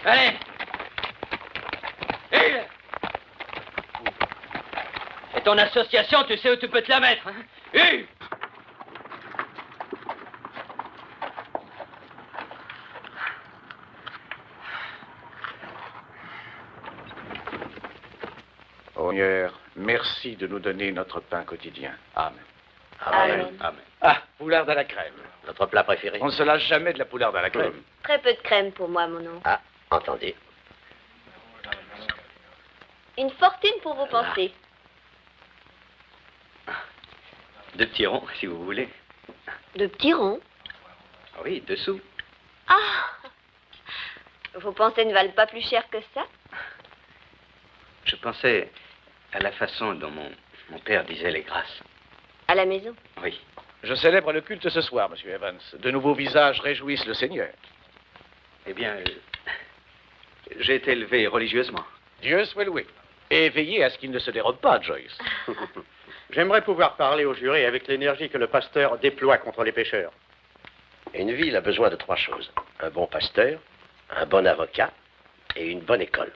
Allez. Et ton association, tu sais où tu peux te la mettre, hein? merci de nous donner notre pain quotidien. Amen. Amen. Amen. Ah, poularde à la crème. Notre plat préféré. On ne se lâche jamais de la poularde à la crème. Très peu de crème pour moi, mon oncle. Ah, entendu. Une fortune pour vos pensées. 2 petits ronds, si vous voulez. De petits ronds. Oui, 2 sous. Ah! Vos pensées ne valent pas plus cher que ça? Je pensais à la façon dont mon père disait les grâces. À la maison? Oui. Je célèbre le culte ce soir, monsieur Evans. De nouveaux visages réjouissent le Seigneur. Eh bien, j'ai été élevé religieusement. Dieu soit loué. Et veillez à ce qu'il ne se dérobe pas, Joyce. J'aimerais pouvoir parler au juré avec l'énergie que le pasteur déploie contre les pécheurs. Une ville a besoin de 3 choses. Un bon pasteur, un bon avocat et une bonne école.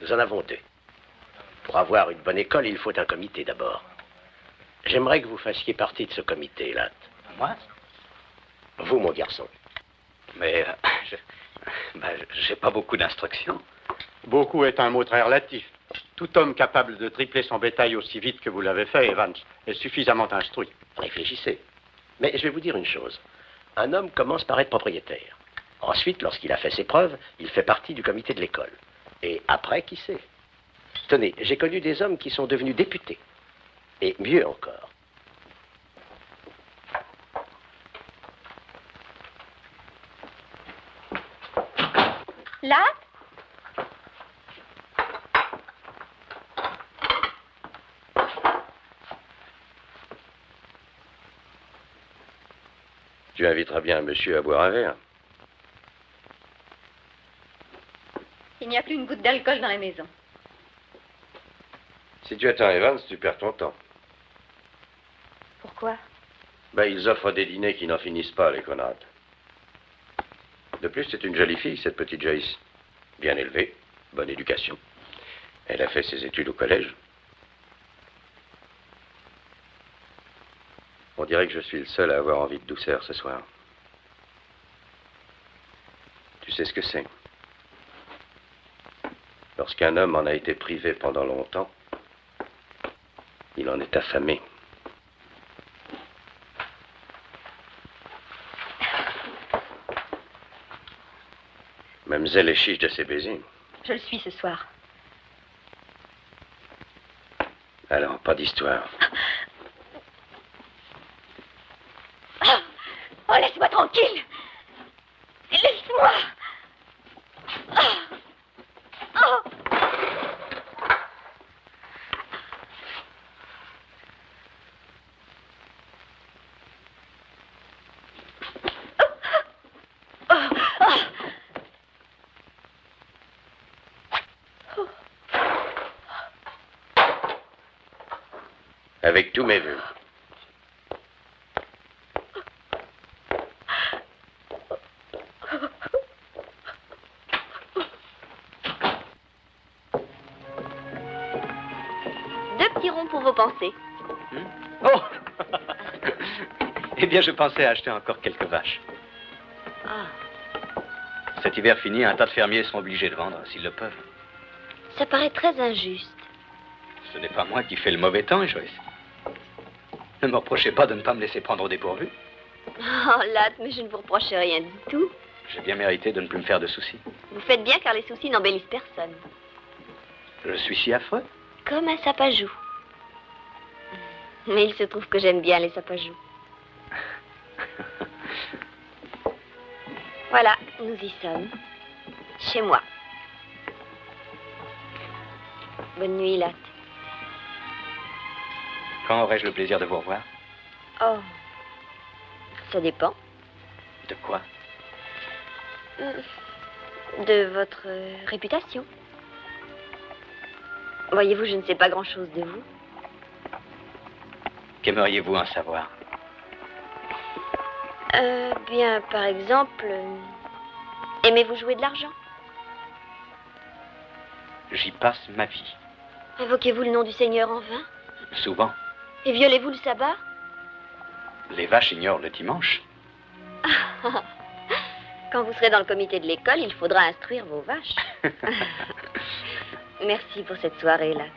Nous en avons 2. Pour avoir une bonne école, il faut un comité d'abord. J'aimerais que vous fassiez partie de ce comité, Latt. Moi? Vous, mon garçon. Mais j'ai pas beaucoup d'instructions. Beaucoup est un mot très relatif. Tout homme capable de tripler son bétail aussi vite que vous l'avez fait, Evans, est suffisamment instruit. Réfléchissez. Mais je vais vous dire une chose. Un homme commence par être propriétaire. Ensuite, lorsqu'il a fait ses preuves, il fait partie du comité de l'école. Et après, qui sait? Tenez, j'ai connu des hommes qui sont devenus députés. Et mieux encore. Là? Tu inviteras bien un monsieur à boire un verre. Il n'y a plus une goutte d'alcool dans la maison. Si tu attends Evans, tu perds ton temps. Pourquoi? Ben, ils offrent des dîners qui n'en finissent pas, les Conrad. De plus, c'est une jolie fille, cette petite Joyce. Bien élevée, bonne éducation. Elle a fait ses études au collège. On dirait que je suis le seul à avoir envie de douceur ce soir. Tu sais ce que c'est? Lorsqu'un homme en a été privé pendant longtemps, il en est affamé. Mamselle est chiche de ses baisers. Je le suis ce soir. Alors, pas d'histoire. Oh, laisse-moi tranquille. Laisse-moi. Oh. Avec tous mes vœux. Pour vos pensées. Oh. Eh bien, je pensais acheter encore quelques vaches. Ah. Cet hiver fini, un tas de fermiers seront obligés de vendre, s'ils le peuvent. Ça paraît très injuste. Ce n'est pas moi qui fais le mauvais temps, Joyce. Ne me reprochez pas de ne pas me laisser prendre au dépourvu. Oh, Latt, mais je ne vous reproche rien du tout. J'ai bien mérité de ne plus me faire de soucis. Vous faites bien car les soucis n'embellissent personne. Je suis si affreux. Comme un sapajou. Mais il se trouve que j'aime bien les sapajous. Voilà, nous y sommes. Chez moi. Bonne nuit, Latt. Quand aurai-je le plaisir de vous revoir? Oh, ça dépend. De quoi? De votre réputation. Voyez-vous, je ne sais pas grand-chose de vous. Qu'aimeriez-vous en savoir? Bien, par exemple, aimez-vous jouer de l'argent? J'y passe ma vie. Invoquez-vous le nom du Seigneur en vain? Souvent. Et violez-vous le sabbat? Les vaches ignorent le dimanche. Quand vous serez dans le comité de l'école, il faudra instruire vos vaches. Merci pour cette soirée, Latt.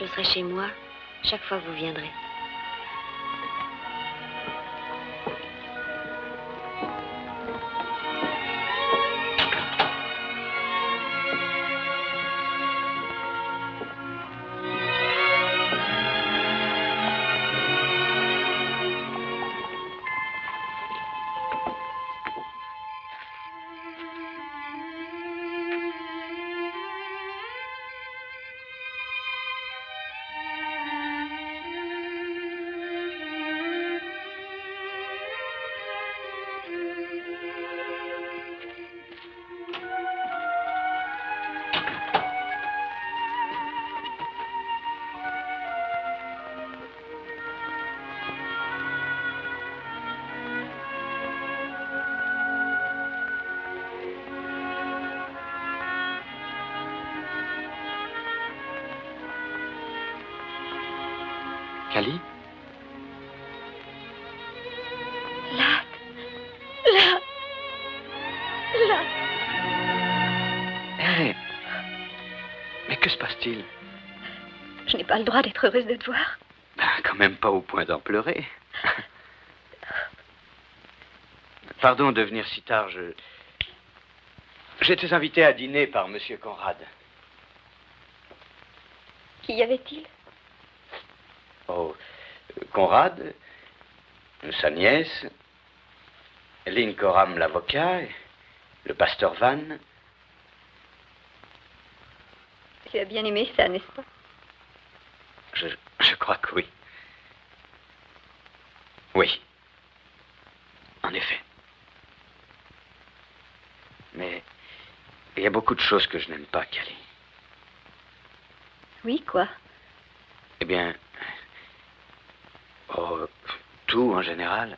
je serai chez moi chaque fois que vous viendrez. Cali? Là. Hé! Mais que se passe-t-il? Je n'ai pas le droit d'être heureuse de te voir. Ben, quand même pas au point d'en pleurer. Pardon de venir si tard, j'étais invité à dîner par Monsieur Conrad. Qui y avait-il? Oh, Conrad, sa nièce, Lynn Coram, l'avocat, le pasteur Van. Tu as bien aimé ça, n'est-ce pas? Je crois que oui. Oui. En effet. Mais il y a beaucoup de choses que je n'aime pas, Cali. Oui, quoi? Eh bien, tout en général.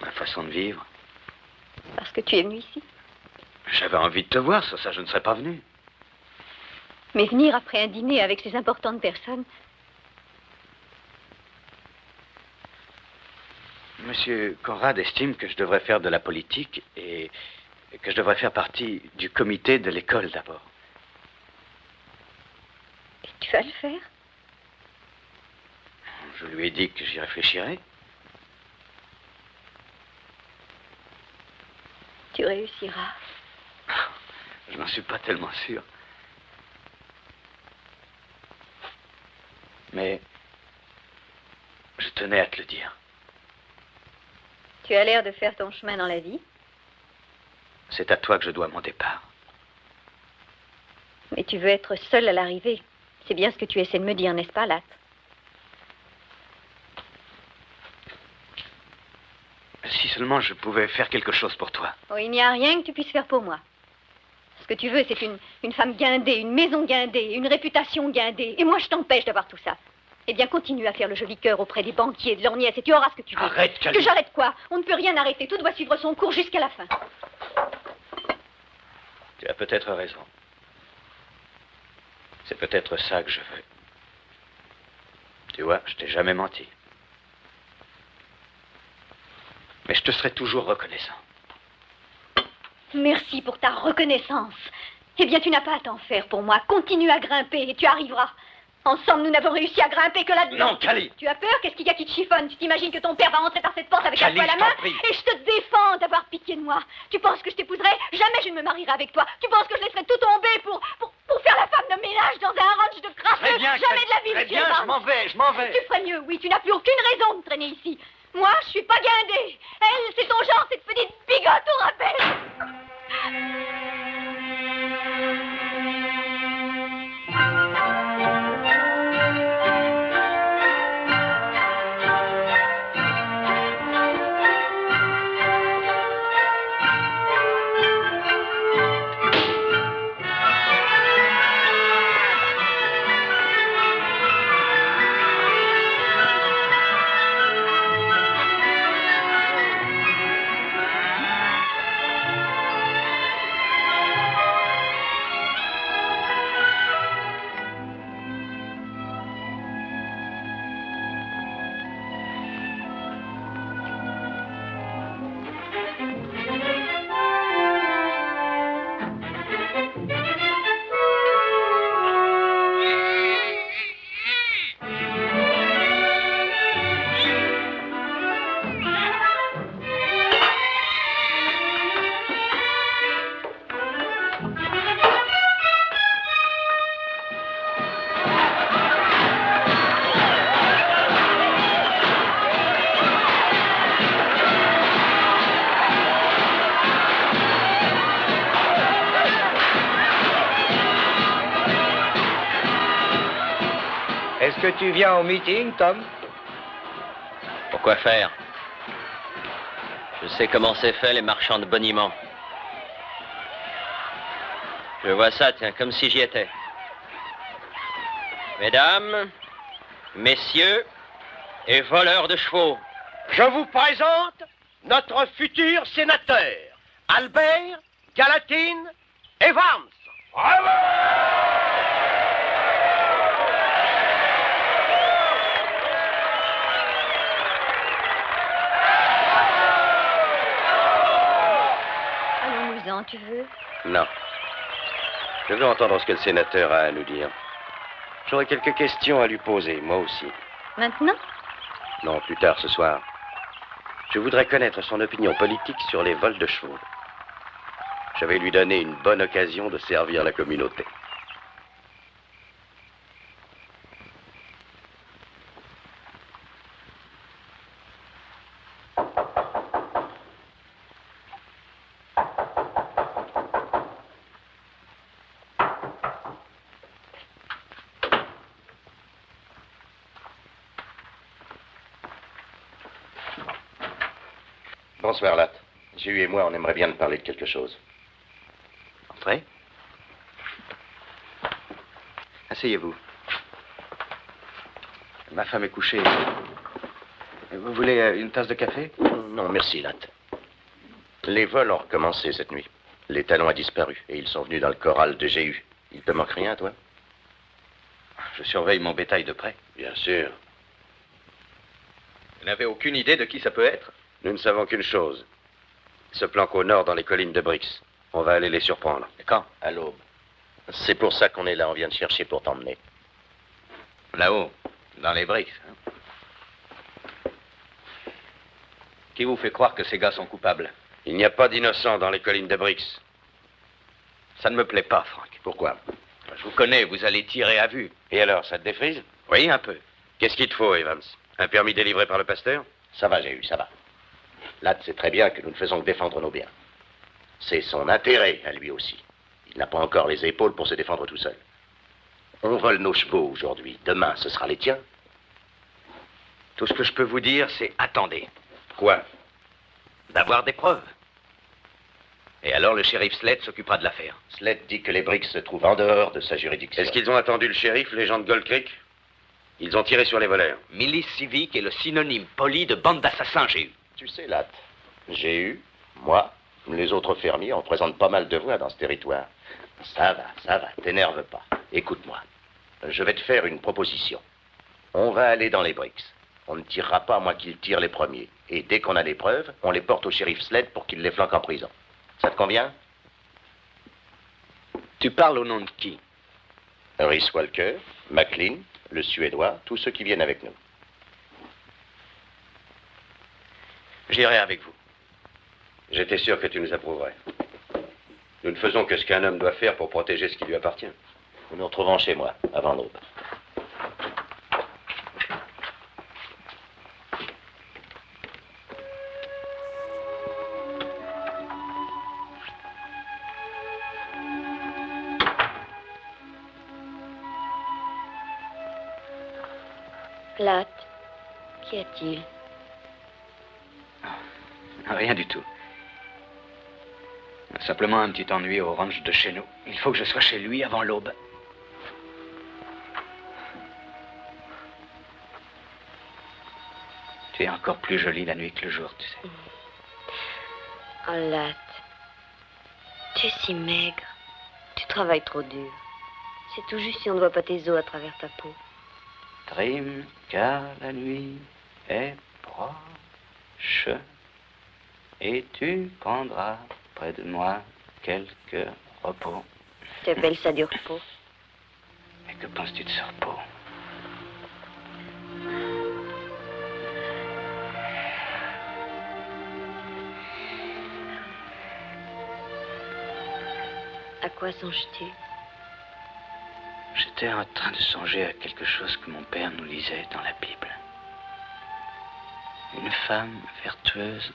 Ma façon de vivre. Parce que tu es venu ici? J'avais envie de te voir, sans ça je ne serais pas venu. Mais venir après un dîner avec ces importantes personnes... Monsieur Conrad estime que je devrais faire de la politique et que je devrais faire partie du comité de l'école d'abord. Et tu vas le faire? Je lui ai dit que j'y réfléchirais. Tu réussiras. Je n'en suis pas tellement sûr. Mais je tenais à te le dire. Tu as l'air de faire ton chemin dans la vie. C'est à toi que je dois mon départ. Mais tu veux être seule à l'arrivée. C'est bien ce que tu essaies de me dire, n'est-ce pas, Latte? Si seulement je pouvais faire quelque chose pour toi. Oh, il n'y a rien que tu puisses faire pour moi. Ce que tu veux, c'est une femme guindée, une maison guindée, une réputation guindée. Et moi, je t'empêche d'avoir tout ça. Eh bien, continue à faire le joli cœur auprès des banquiers, de leurs nièces, et tu auras ce que tu veux. Arrête, Cali. Que j'arrête quoi? On ne peut rien arrêter. Tout doit suivre son cours jusqu'à la fin. Tu as peut-être raison. C'est peut-être ça que je veux. Tu vois, je t'ai jamais menti. Mais je te serai toujours reconnaissant. Merci pour ta reconnaissance. Eh bien, tu n'as pas à t'en faire pour moi. Continue à grimper et tu arriveras. Ensemble, nous n'avons réussi à grimper que là-dedans. Non, Cali. Tu as peur? Qu'est-ce qu'il y a qui te chiffonne? Tu t'imagines que ton père va entrer par cette porte avec Cali, un poing à la je t'en main? prie. Et je te défends d'avoir pitié de moi. Tu penses que je t'épouserai? Jamais je ne me marierai avec toi. Tu penses que je laisserai tout tomber pour faire la femme de ménage dans un ranch de crasseux? Très bien, Jamais Cali. de la vie, Très monsieur bien, Barnes. je m'en vais. Tu ferais mieux, oui. Tu n'as plus aucune raison de traîner ici. Moi, je suis pas guindée. Elle, c'est ton genre, cette petite bigote au rappel. Est-ce que tu viens au meeting, Tom? Pourquoi faire? Je sais comment c'est fait, les marchands de boniment. Je vois ça, tiens, comme si j'y étais. Mesdames, messieurs et voleurs de chevaux. Je vous présente notre futur sénateur, Albert Gallatin Evans. Bravo! Allons-nous-en, tu veux? Non. Je veux entendre ce que le sénateur a à nous dire. J'aurais quelques questions à lui poser, moi aussi. Maintenant? Non, plus tard ce soir. Je voudrais connaître son opinion politique sur les vols de chevaux. Je vais lui donner une bonne occasion de servir la communauté. Bonsoir, Latt. Jéhu et moi, on aimerait bien te parler de quelque chose. Entrez. Asseyez-vous. Ma femme est couchée. Vous voulez une tasse de café? Non, merci, Latt. Les vols ont recommencé cette nuit. Les talons ont disparu et ils sont venus dans le corral de Jéhu. Il te manque rien, toi? Je surveille mon bétail de près. Bien sûr. Vous n'avez aucune idée de qui ça peut être? Nous ne savons qu'une chose. Ils se planquent au nord dans les collines de Brix. On va aller les surprendre. Et quand? À l'aube. C'est pour ça qu'on est là. On vient te chercher pour t'emmener. Là-haut, dans les Brix. Hein? Qui vous fait croire que ces gars sont coupables? Il n'y a pas d'innocents dans les collines de Brix. Ça ne me plaît pas, Frank. Pourquoi? Je vous connais, vous allez tirer à vue. Et alors, ça te défrise? Oui, un peu. Qu'est-ce qu'il te faut, Evans? Un permis délivré par le pasteur? Ça va, Jéhu, ça va. Latt sait très bien que nous ne faisons que défendre nos biens. C'est son intérêt à lui aussi. Il n'a pas encore les épaules pour se défendre tout seul. On vole nos chevaux aujourd'hui. Demain, ce sera les tiens. Tout ce que je peux vous dire, c'est attendez. Quoi? D'avoir des preuves. Et alors le shérif Sled s'occupera de l'affaire. Sled dit que les Brix se trouvent en dehors de sa juridiction. Est-ce qu'ils ont attendu le shérif, les gens de Gold Creek? Ils ont tiré sur les voleurs. Milice civique est le synonyme poli de bande d'assassins, Jéhu. Tu sais, Latt, Jéhu, moi, les autres fermiers, on présente pas mal de voix dans ce territoire. Ça va, t'énerve pas. Écoute-moi, je vais te faire une proposition. On va aller dans les Brix. On ne tirera pas à moins qu'ils tirent les premiers. Et dès qu'on a des preuves, on les porte au shérif Sled pour qu'il les flanque en prison. Ça te convient? Tu parles au nom de qui? Rhys Walker, McLean, le Suédois, tous ceux qui viennent avec nous. J'irai avec vous. J'étais sûr que tu nous approuverais. Nous ne faisons que ce qu'un homme doit faire pour protéger ce qui lui appartient. Nous nous retrouvons chez moi, avant l'aube. Latt, qu'y a-t-il? Rien du tout. Simplement un petit ennui au ranch de chez nous. Il faut que je sois chez lui avant l'aube. Tu es encore plus jolie la nuit que le jour, tu sais. Oh, Latt, tu es si maigre. Tu travailles trop dur. C'est tout juste si on ne voit pas tes os à travers ta peau. Trime, car la nuit est proche. Et tu prendras près de moi quelques repos. Tu appelles ça du repos? Et que penses-tu de ce repos? À quoi songes-tu? J'étais en train de songer à quelque chose que mon père nous lisait dans la Bible. Une femme vertueuse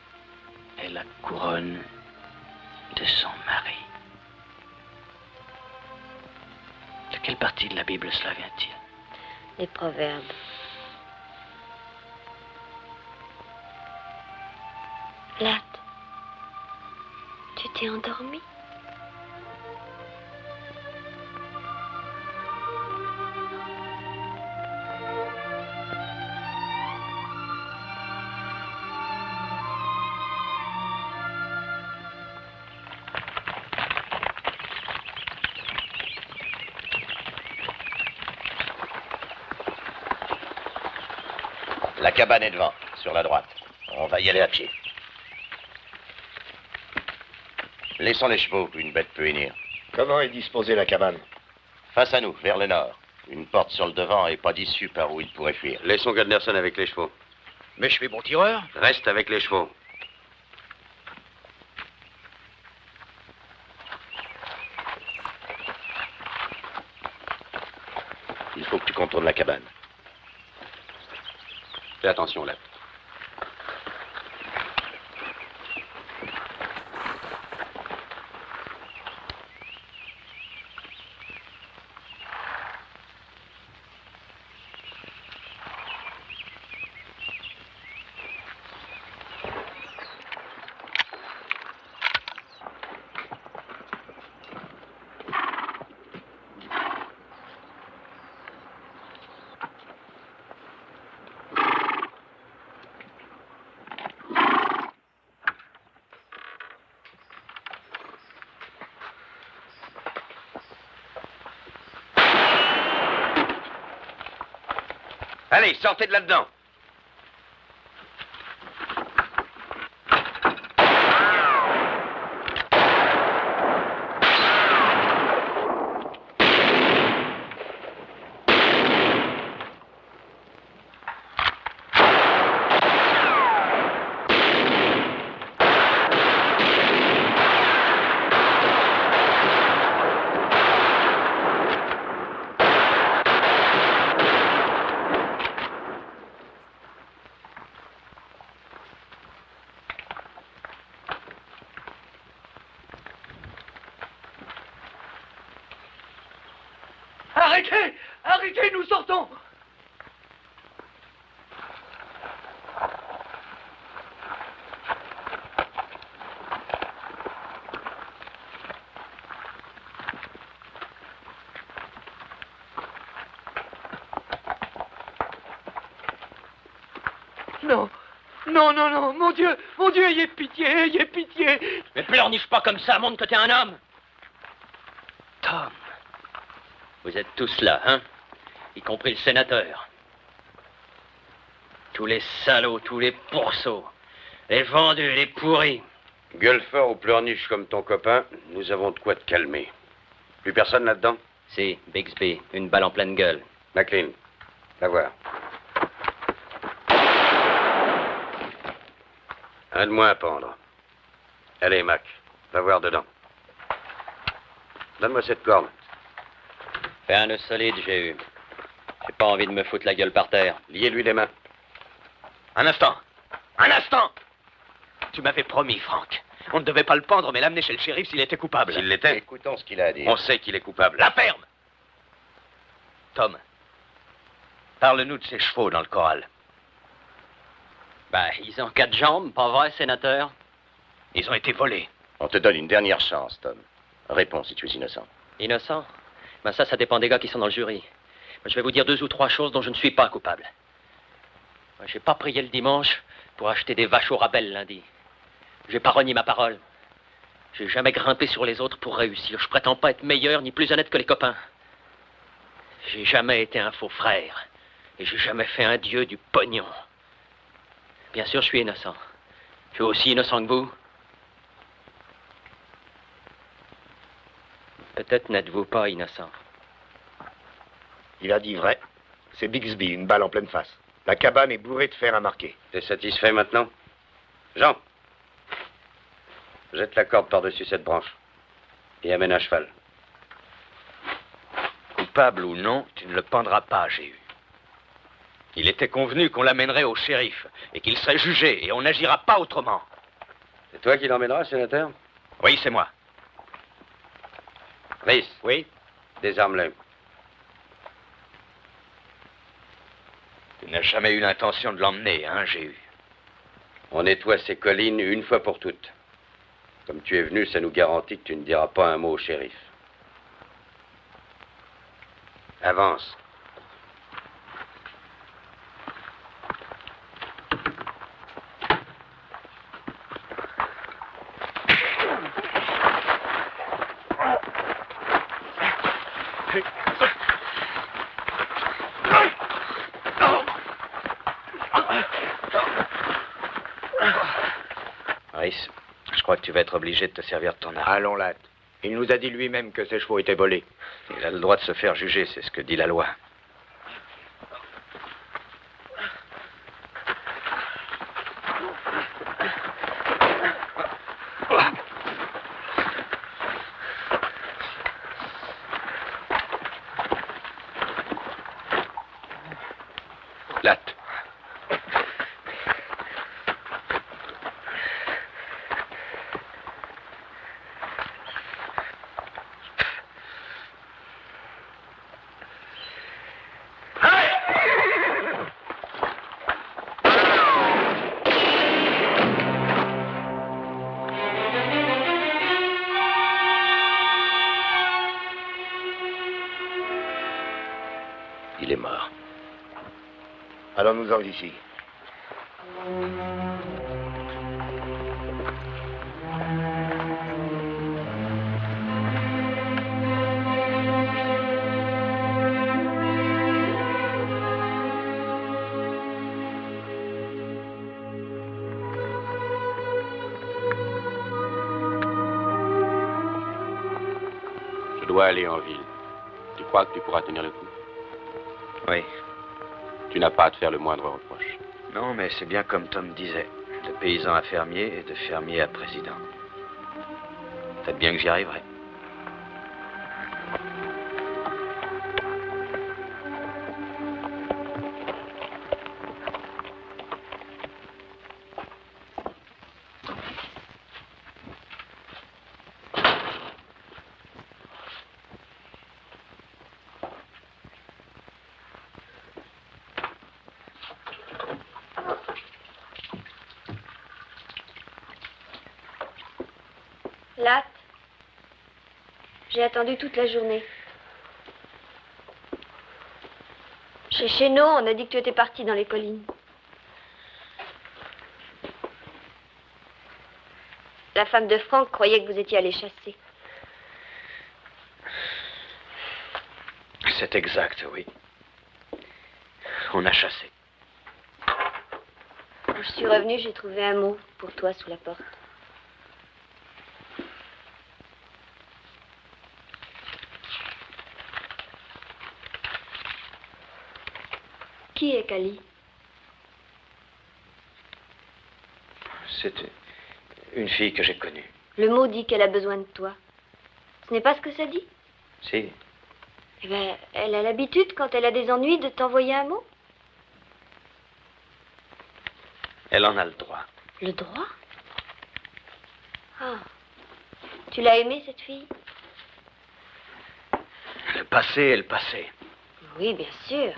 est la couronne de son mari. De quelle partie de la Bible cela vient-il? les proverbes. Latte, tu t'es endormi? La cabane est devant, sur la droite. On va y aller à pied. Laissons les chevaux, une bête peut venir. Comment est disposée la cabane? Face à nous, vers le nord. Une porte sur le devant et pas d'issue par où il pourrait fuir. Laissons Gunderson avec les chevaux. Mais je suis bon tireur. Reste avec les chevaux. Il faut que tu contournes la cabane. Fais attention, là. Allez, sortez de là-dedans. Arrêtez! Arrêtez, nous sortons! Non, non, non, non, mon Dieu, ayez pitié, ayez pitié! Mais pleurniche pas comme ça, montre que t'es un homme! Tom, vous êtes tous là, hein? Y compris le sénateur. Tous les salauds, tous les pourceaux, les vendus, les pourris. Gueule fort ou pleurniche comme ton copain, nous avons de quoi te calmer. Plus personne là-dedans? Si, Bixby, une balle en pleine gueule. McLean, va voir. Un de moins à pendre. Allez, Mac, va voir dedans. Donne-moi cette corde. Fais un nœud solide, j'ai eu. J'ai pas envie de me foutre la gueule par terre. Liez-lui les mains. Un instant. Un instant. Tu m'avais promis, Frank. On ne devait pas le pendre, mais l'amener chez le shérif s'il était coupable. S'il l'était? Écoutons ce qu'il a à dire. On sait qu'il est coupable. La ferme! Tom, parle-nous de ces chevaux dans le corral. Ben, ils ont 4 jambes, pas vrai, sénateur? Ils ont été volés. On te donne une dernière chance, Tom. Réponds si tu es innocent. Innocent? Ben ça dépend des gars qui sont dans le jury. Ben, je vais vous dire 2 ou 3 choses dont je ne suis pas coupable. Ben, j'ai pas prié le dimanche pour acheter des vaches au rabais le lundi. J'ai pas renié ma parole. J'ai jamais grimpé sur les autres pour réussir. Je prétends pas être meilleur ni plus honnête que les copains. J'ai jamais été un faux frère. Et j'ai jamais fait un dieu du pognon. Bien sûr, je suis innocent. Je suis aussi innocent que vous. Peut-être n'êtes-vous pas innocent. Il a dit vrai. C'est Bixby, une balle en pleine face. La cabane est bourrée de fer à marquer. T'es satisfait maintenant? Jean, jette la corde par-dessus cette branche et amène un cheval. Coupable ou non, tu ne le pendras pas, j'ai eu. Il était convenu qu'on l'amènerait au shérif et qu'il serait jugé et on n'agira pas autrement. C'est toi qui l'emmèneras, sénateur? Oui, c'est moi. Rhys. Oui? Désarme-le. n'a jamais eu l'intention de l'emmener, hein, j'ai eu. On nettoie ces collines une fois pour toutes. Comme tu es venu, ça nous garantit que tu ne diras pas un mot au shérif. Avance. Maurice, je crois que tu vas être obligé de te servir de ton arme. Allons, Latte. Il nous a dit lui-même que ses chevaux étaient volés. Il a le droit de se faire juger, c'est ce que dit la loi. Latte. Il est mort. Allons-nous-en d'ici. Je dois aller en ville. Tu crois que tu pourras tenir le coup? Oui. Tu n'as pas à te faire le moindre reproche. Non, mais c'est bien comme Tom disait. De paysan à fermier et de fermier à président. Peut-être bien que j'y arriverai. Latte, j'ai attendu toute la journée. Chez Chénaud, on a dit que tu étais parti dans les collines. La femme de Franck croyait que vous étiez allé chasser. C'est exact, oui. On a chassé. Quand je suis revenue, j'ai trouvé un mot pour toi sous la porte. Qui est Cali? C'est une fille que j'ai connue. Le mot dit qu'elle a besoin de toi. Ce n'est pas ce que ça dit? Si. Eh bien, elle a l'habitude, quand elle a des ennuis, de t'envoyer un mot. Elle en a le droit. Le droit? Ah. Tu l'as aimée, cette fille? Le passé est le passé. Oui, bien sûr.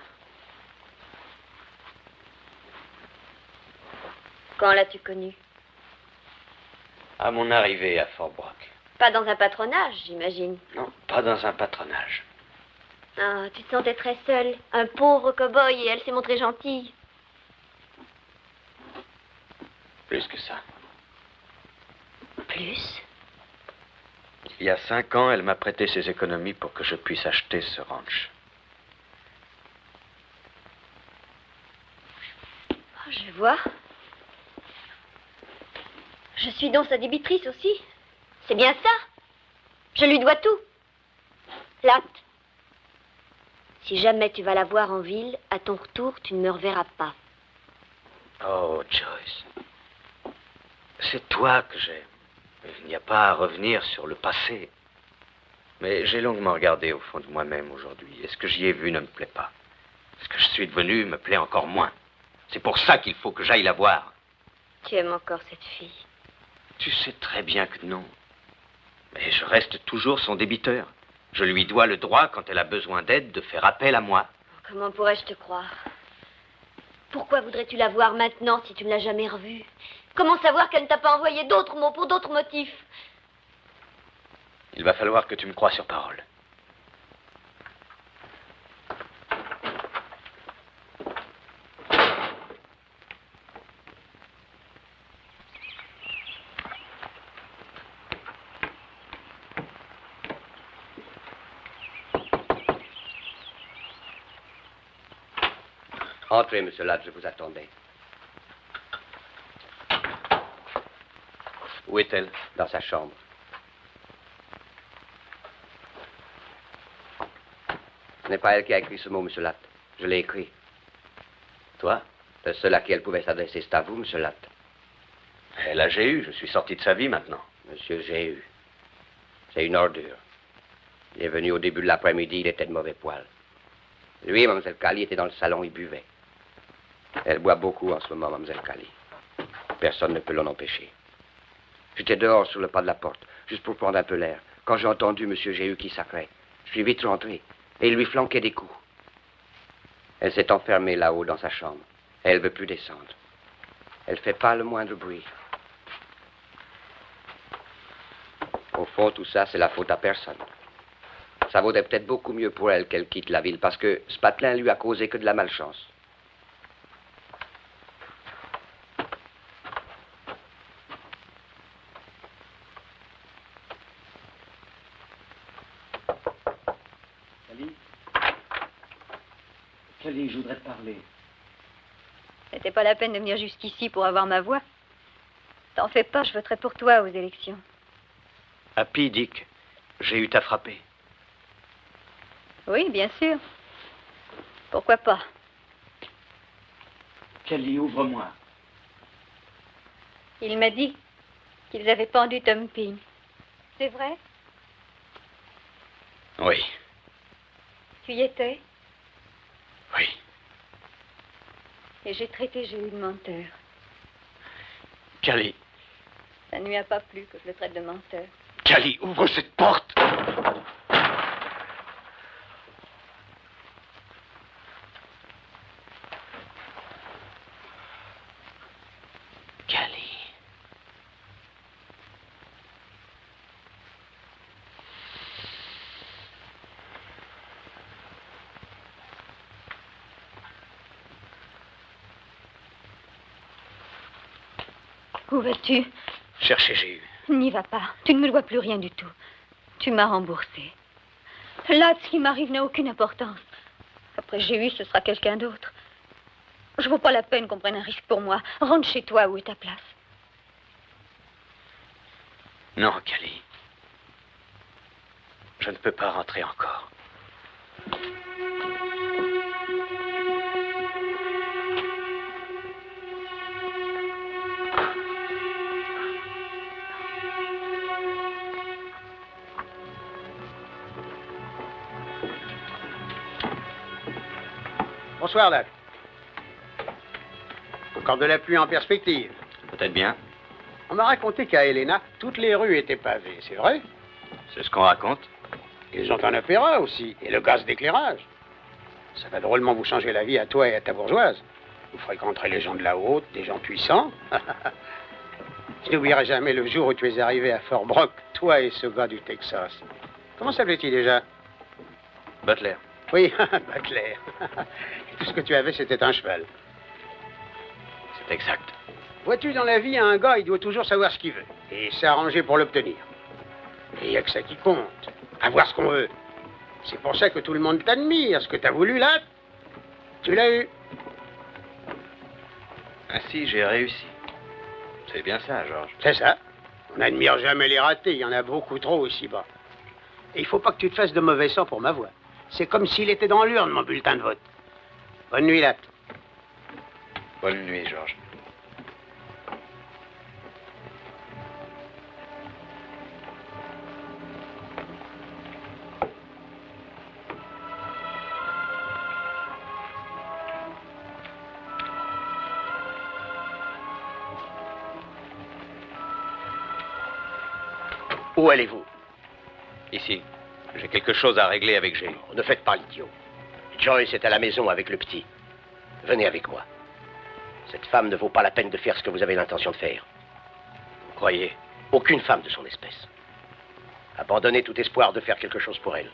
Quand l'as-tu connue? À mon arrivée à Fort Brock. Pas dans un patronage, j'imagine. Non, pas dans un patronage. Ah, tu te sentais très seule. Un pauvre cow-boy et elle s'est montrée gentille. Plus que ça. Plus? Il y a 5 ans, elle m'a prêté ses économies pour que je puisse acheter ce ranch. Oh, je vois. Je suis donc sa débitrice aussi. C'est bien ça. Je lui dois tout. Latte. Si jamais tu vas la voir en ville, à ton retour, tu ne me reverras pas. Oh, Joyce. C'est toi que j'aime. Il n'y a pas à revenir sur le passé. Mais j'ai longuement regardé au fond de moi-même aujourd'hui. Et ce que j'y ai vu ne me plaît pas. Ce que je suis devenu me plaît encore moins. C'est pour ça qu'il faut que j'aille la voir. Tu aimes encore cette fille? Tu sais très bien que non. Mais je reste toujours son débiteur. Je lui dois le droit, quand elle a besoin d'aide, de faire appel à moi. Comment pourrais-je te croire? Pourquoi voudrais-tu la voir maintenant si tu ne l'as jamais revue? Comment savoir qu'elle ne t'a pas envoyé d'autres mots pour d'autres motifs? Il va falloir que tu me croies sur parole. Entrez, monsieur Ladd, je vous attendais. Où est-elle? Dans sa chambre. Ce n'est pas elle qui a écrit ce mot, monsieur Ladd. Je l'ai écrit. Toi? Le seul à qui elle pouvait s'adresser, c'est à vous, monsieur Ladd. Elle a Jéhu, je suis sorti de sa vie maintenant. Monsieur Jéhu. C'est une ordure. Il est venu au début de l'après-midi, il était de mauvais poil. Lui et Mme Cali étaient dans le salon, ils buvaient. Elle boit beaucoup en ce moment, Mme Cali. Personne ne peut l'en empêcher. J'étais dehors sur le pas de la porte, juste pour prendre un peu l'air, quand j'ai entendu M. Jéhu qui sacrait. Je suis vite rentré, et il lui flanquait des coups. Elle s'est enfermée là-haut dans sa chambre, et elle ne veut plus descendre. Elle ne fait pas le moindre bruit. Au fond, tout ça, c'est la faute à personne. Ça vaudrait peut-être beaucoup mieux pour elle qu'elle quitte la ville, parce que ce patelin lui a causé que de la malchance. Cali, je voudrais te parler. C'était pas la peine de venir jusqu'ici pour avoir ma voix. T'en fais pas, je voterai pour toi aux élections. Happy, Dick, Jéhu t'a frappé. Oui, bien sûr. Pourquoi pas? Cali, ouvre-moi. Il m'a dit qu'ils avaient pendu Tom Ping. C'est vrai? Oui. Tu y étais? Oui. Et j'ai traité Jéhu de menteur. Cali. Ça ne lui a pas plu que je le traite de menteur. Cali, ouvre cette porte! Cali. Où vas-tu? Chercher Jéhu. N'y va pas. Tu ne me dois plus rien du tout. Tu m'as remboursé. Là, ce qui m'arrive n'a aucune importance. Après Jéhu, ce sera quelqu'un d'autre. Je vaux pas la peine qu'on prenne un risque pour moi. Rentre chez toi, où est ta place? Non, Cali. Je ne peux pas rentrer encore. Bonsoir, Ladd. Encore de la pluie en perspective. Peut-être bien. On m'a raconté qu'à Helena, toutes les rues étaient pavées, c'est vrai? C'est ce qu'on raconte. Ils ont un opéra aussi, et le gaz d'éclairage. Ça va drôlement vous changer la vie à toi et à ta bourgeoise. Vous fréquenterez les gens de la haute, des gens puissants. Je n'oublierai jamais le jour où tu es arrivé à Fort Brock, toi et ce gars du Texas. Comment s'appelait-il déjà? Butler. Oui, Butler. Tout ce que tu avais, c'était un cheval. C'est exact. Vois-tu, dans la vie, un gars, il doit toujours savoir ce qu'il veut. Et s'arranger pour l'obtenir. Et il n'y a que ça qui compte. Avoir ce qu'on veut. C'est pour ça que tout le monde t'admire. Ce que tu as voulu, là, tu l'as eu. Ainsi, j'ai réussi. C'est bien ça, Georges. C'est ça. On n'admire jamais les ratés. Il y en a beaucoup trop ici-bas. Et il faut pas que tu te fasses de mauvais sang pour ma voix. C'est comme s'il était dans l'urne, mon bulletin de vote. Bonne nuit, Ladd. Bonne nuit, Georges. Où allez-vous? Ici. J'ai quelque chose à régler avec Jéhu. Ne faites pas l'idiot. Joyce est à la maison avec le petit. Venez avec moi. Cette femme ne vaut pas la peine de faire ce que vous avez l'intention de faire. Vous croyez? Aucune femme de son espèce. Abandonnez tout espoir de faire quelque chose pour elle.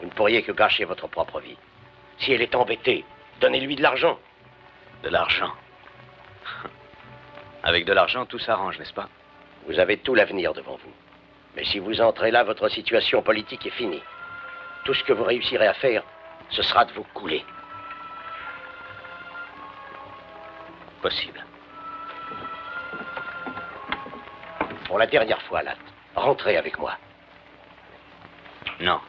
Vous ne pourriez que gâcher votre propre vie. Si elle est embêtée, donnez-lui de l'argent. De l'argent? Avec de l'argent, tout s'arrange, n'est-ce pas? Vous avez tout l'avenir devant vous. Mais si vous entrez là, votre situation politique est finie. Tout ce que vous réussirez à faire, ce sera de vous couler. Possible. Pour la dernière fois, Latte, rentrez avec moi. Non.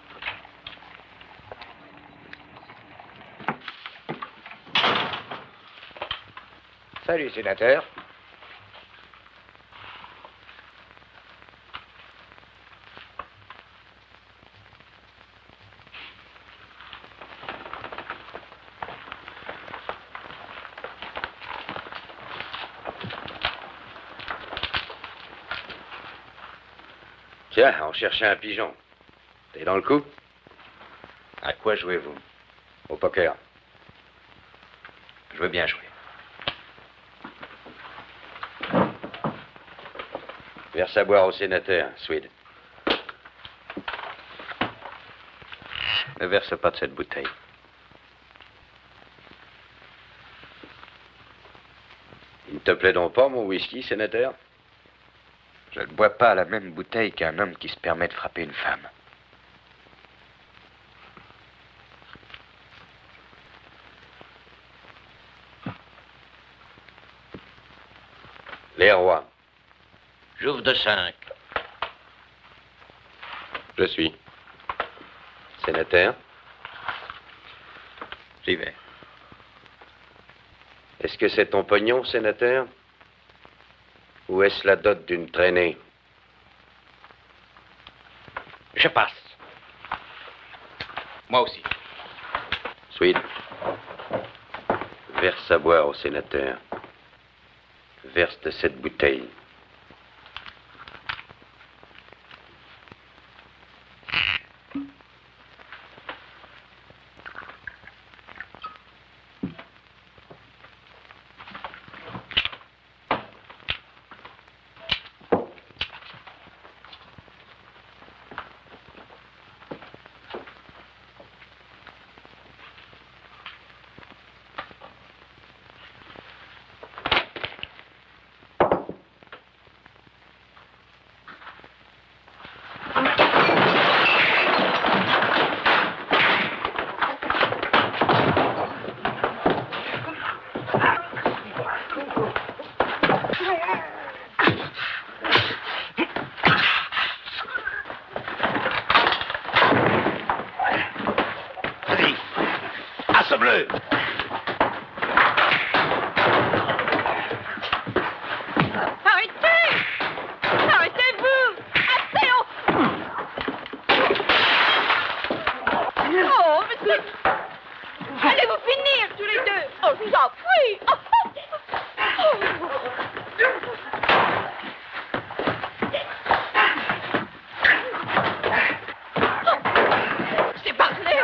Salut, sénateur. Tiens, on cherchait un pigeon. T'es dans le coup? À quoi jouez-vous? Au poker. Je veux bien jouer. Verse à boire au sénateur, Swede. Ne verse pas de cette bouteille. Il ne te plaît donc pas, mon whisky, sénateur? Je ne bois pas à la même bouteille qu'un homme qui se permet de frapper une femme. Les rois. J'ouvre de 5. Je suis. Sénateur? J'y vais. Est-ce que c'est ton pognon, sénateur? Ou est-ce la dot d'une traînée? Je passe. Moi aussi. Swede. Verse à boire au sénateur. Verse de cette bouteille. Assomme-le! Arrêtez! Arrêtez-vous! Assez! Oh, mais c'est... Allez vous finir, tous les deux! Oh, je vous en prie! C'est parlé!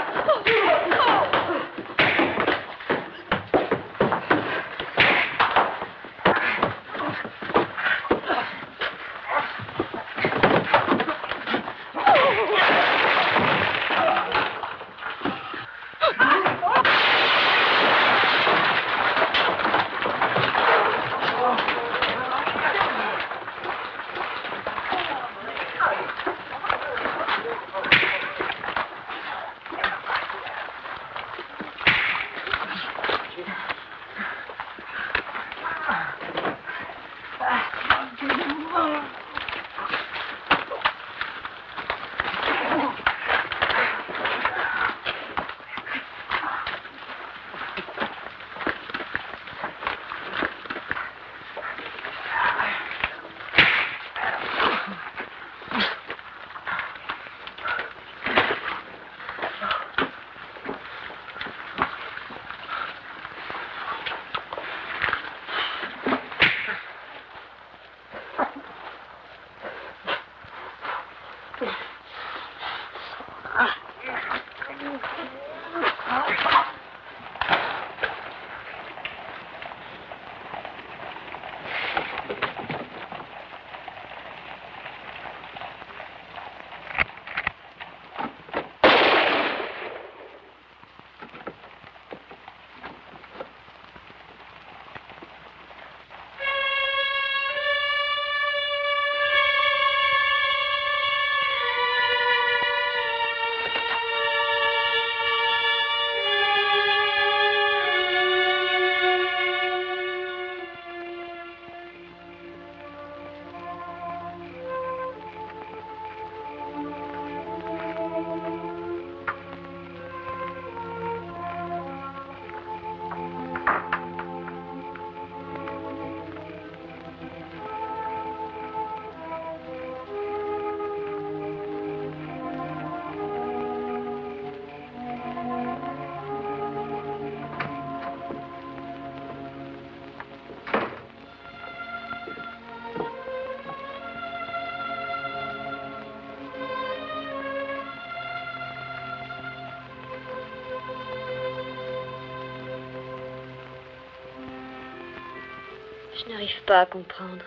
Je n'arrive pas à comprendre.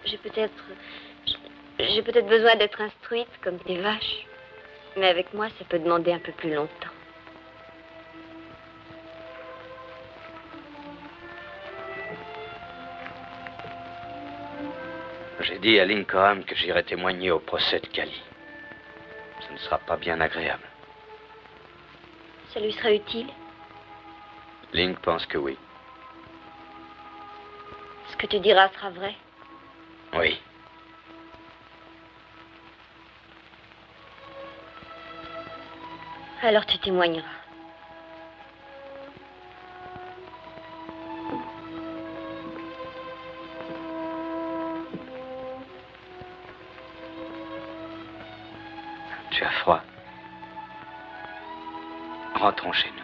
J'ai peut-être besoin d'être instruite comme des vaches. Mais avec moi, ça peut demander un peu plus longtemps. J'ai dit à Lincoln que j'irai témoigner au procès de Cali. Ce ne sera pas bien agréable. Ça lui sera utile? Link pense que oui. Ce que tu diras sera vrai? Oui. Alors tu témoigneras. Tu as froid. Rentrons chez nous.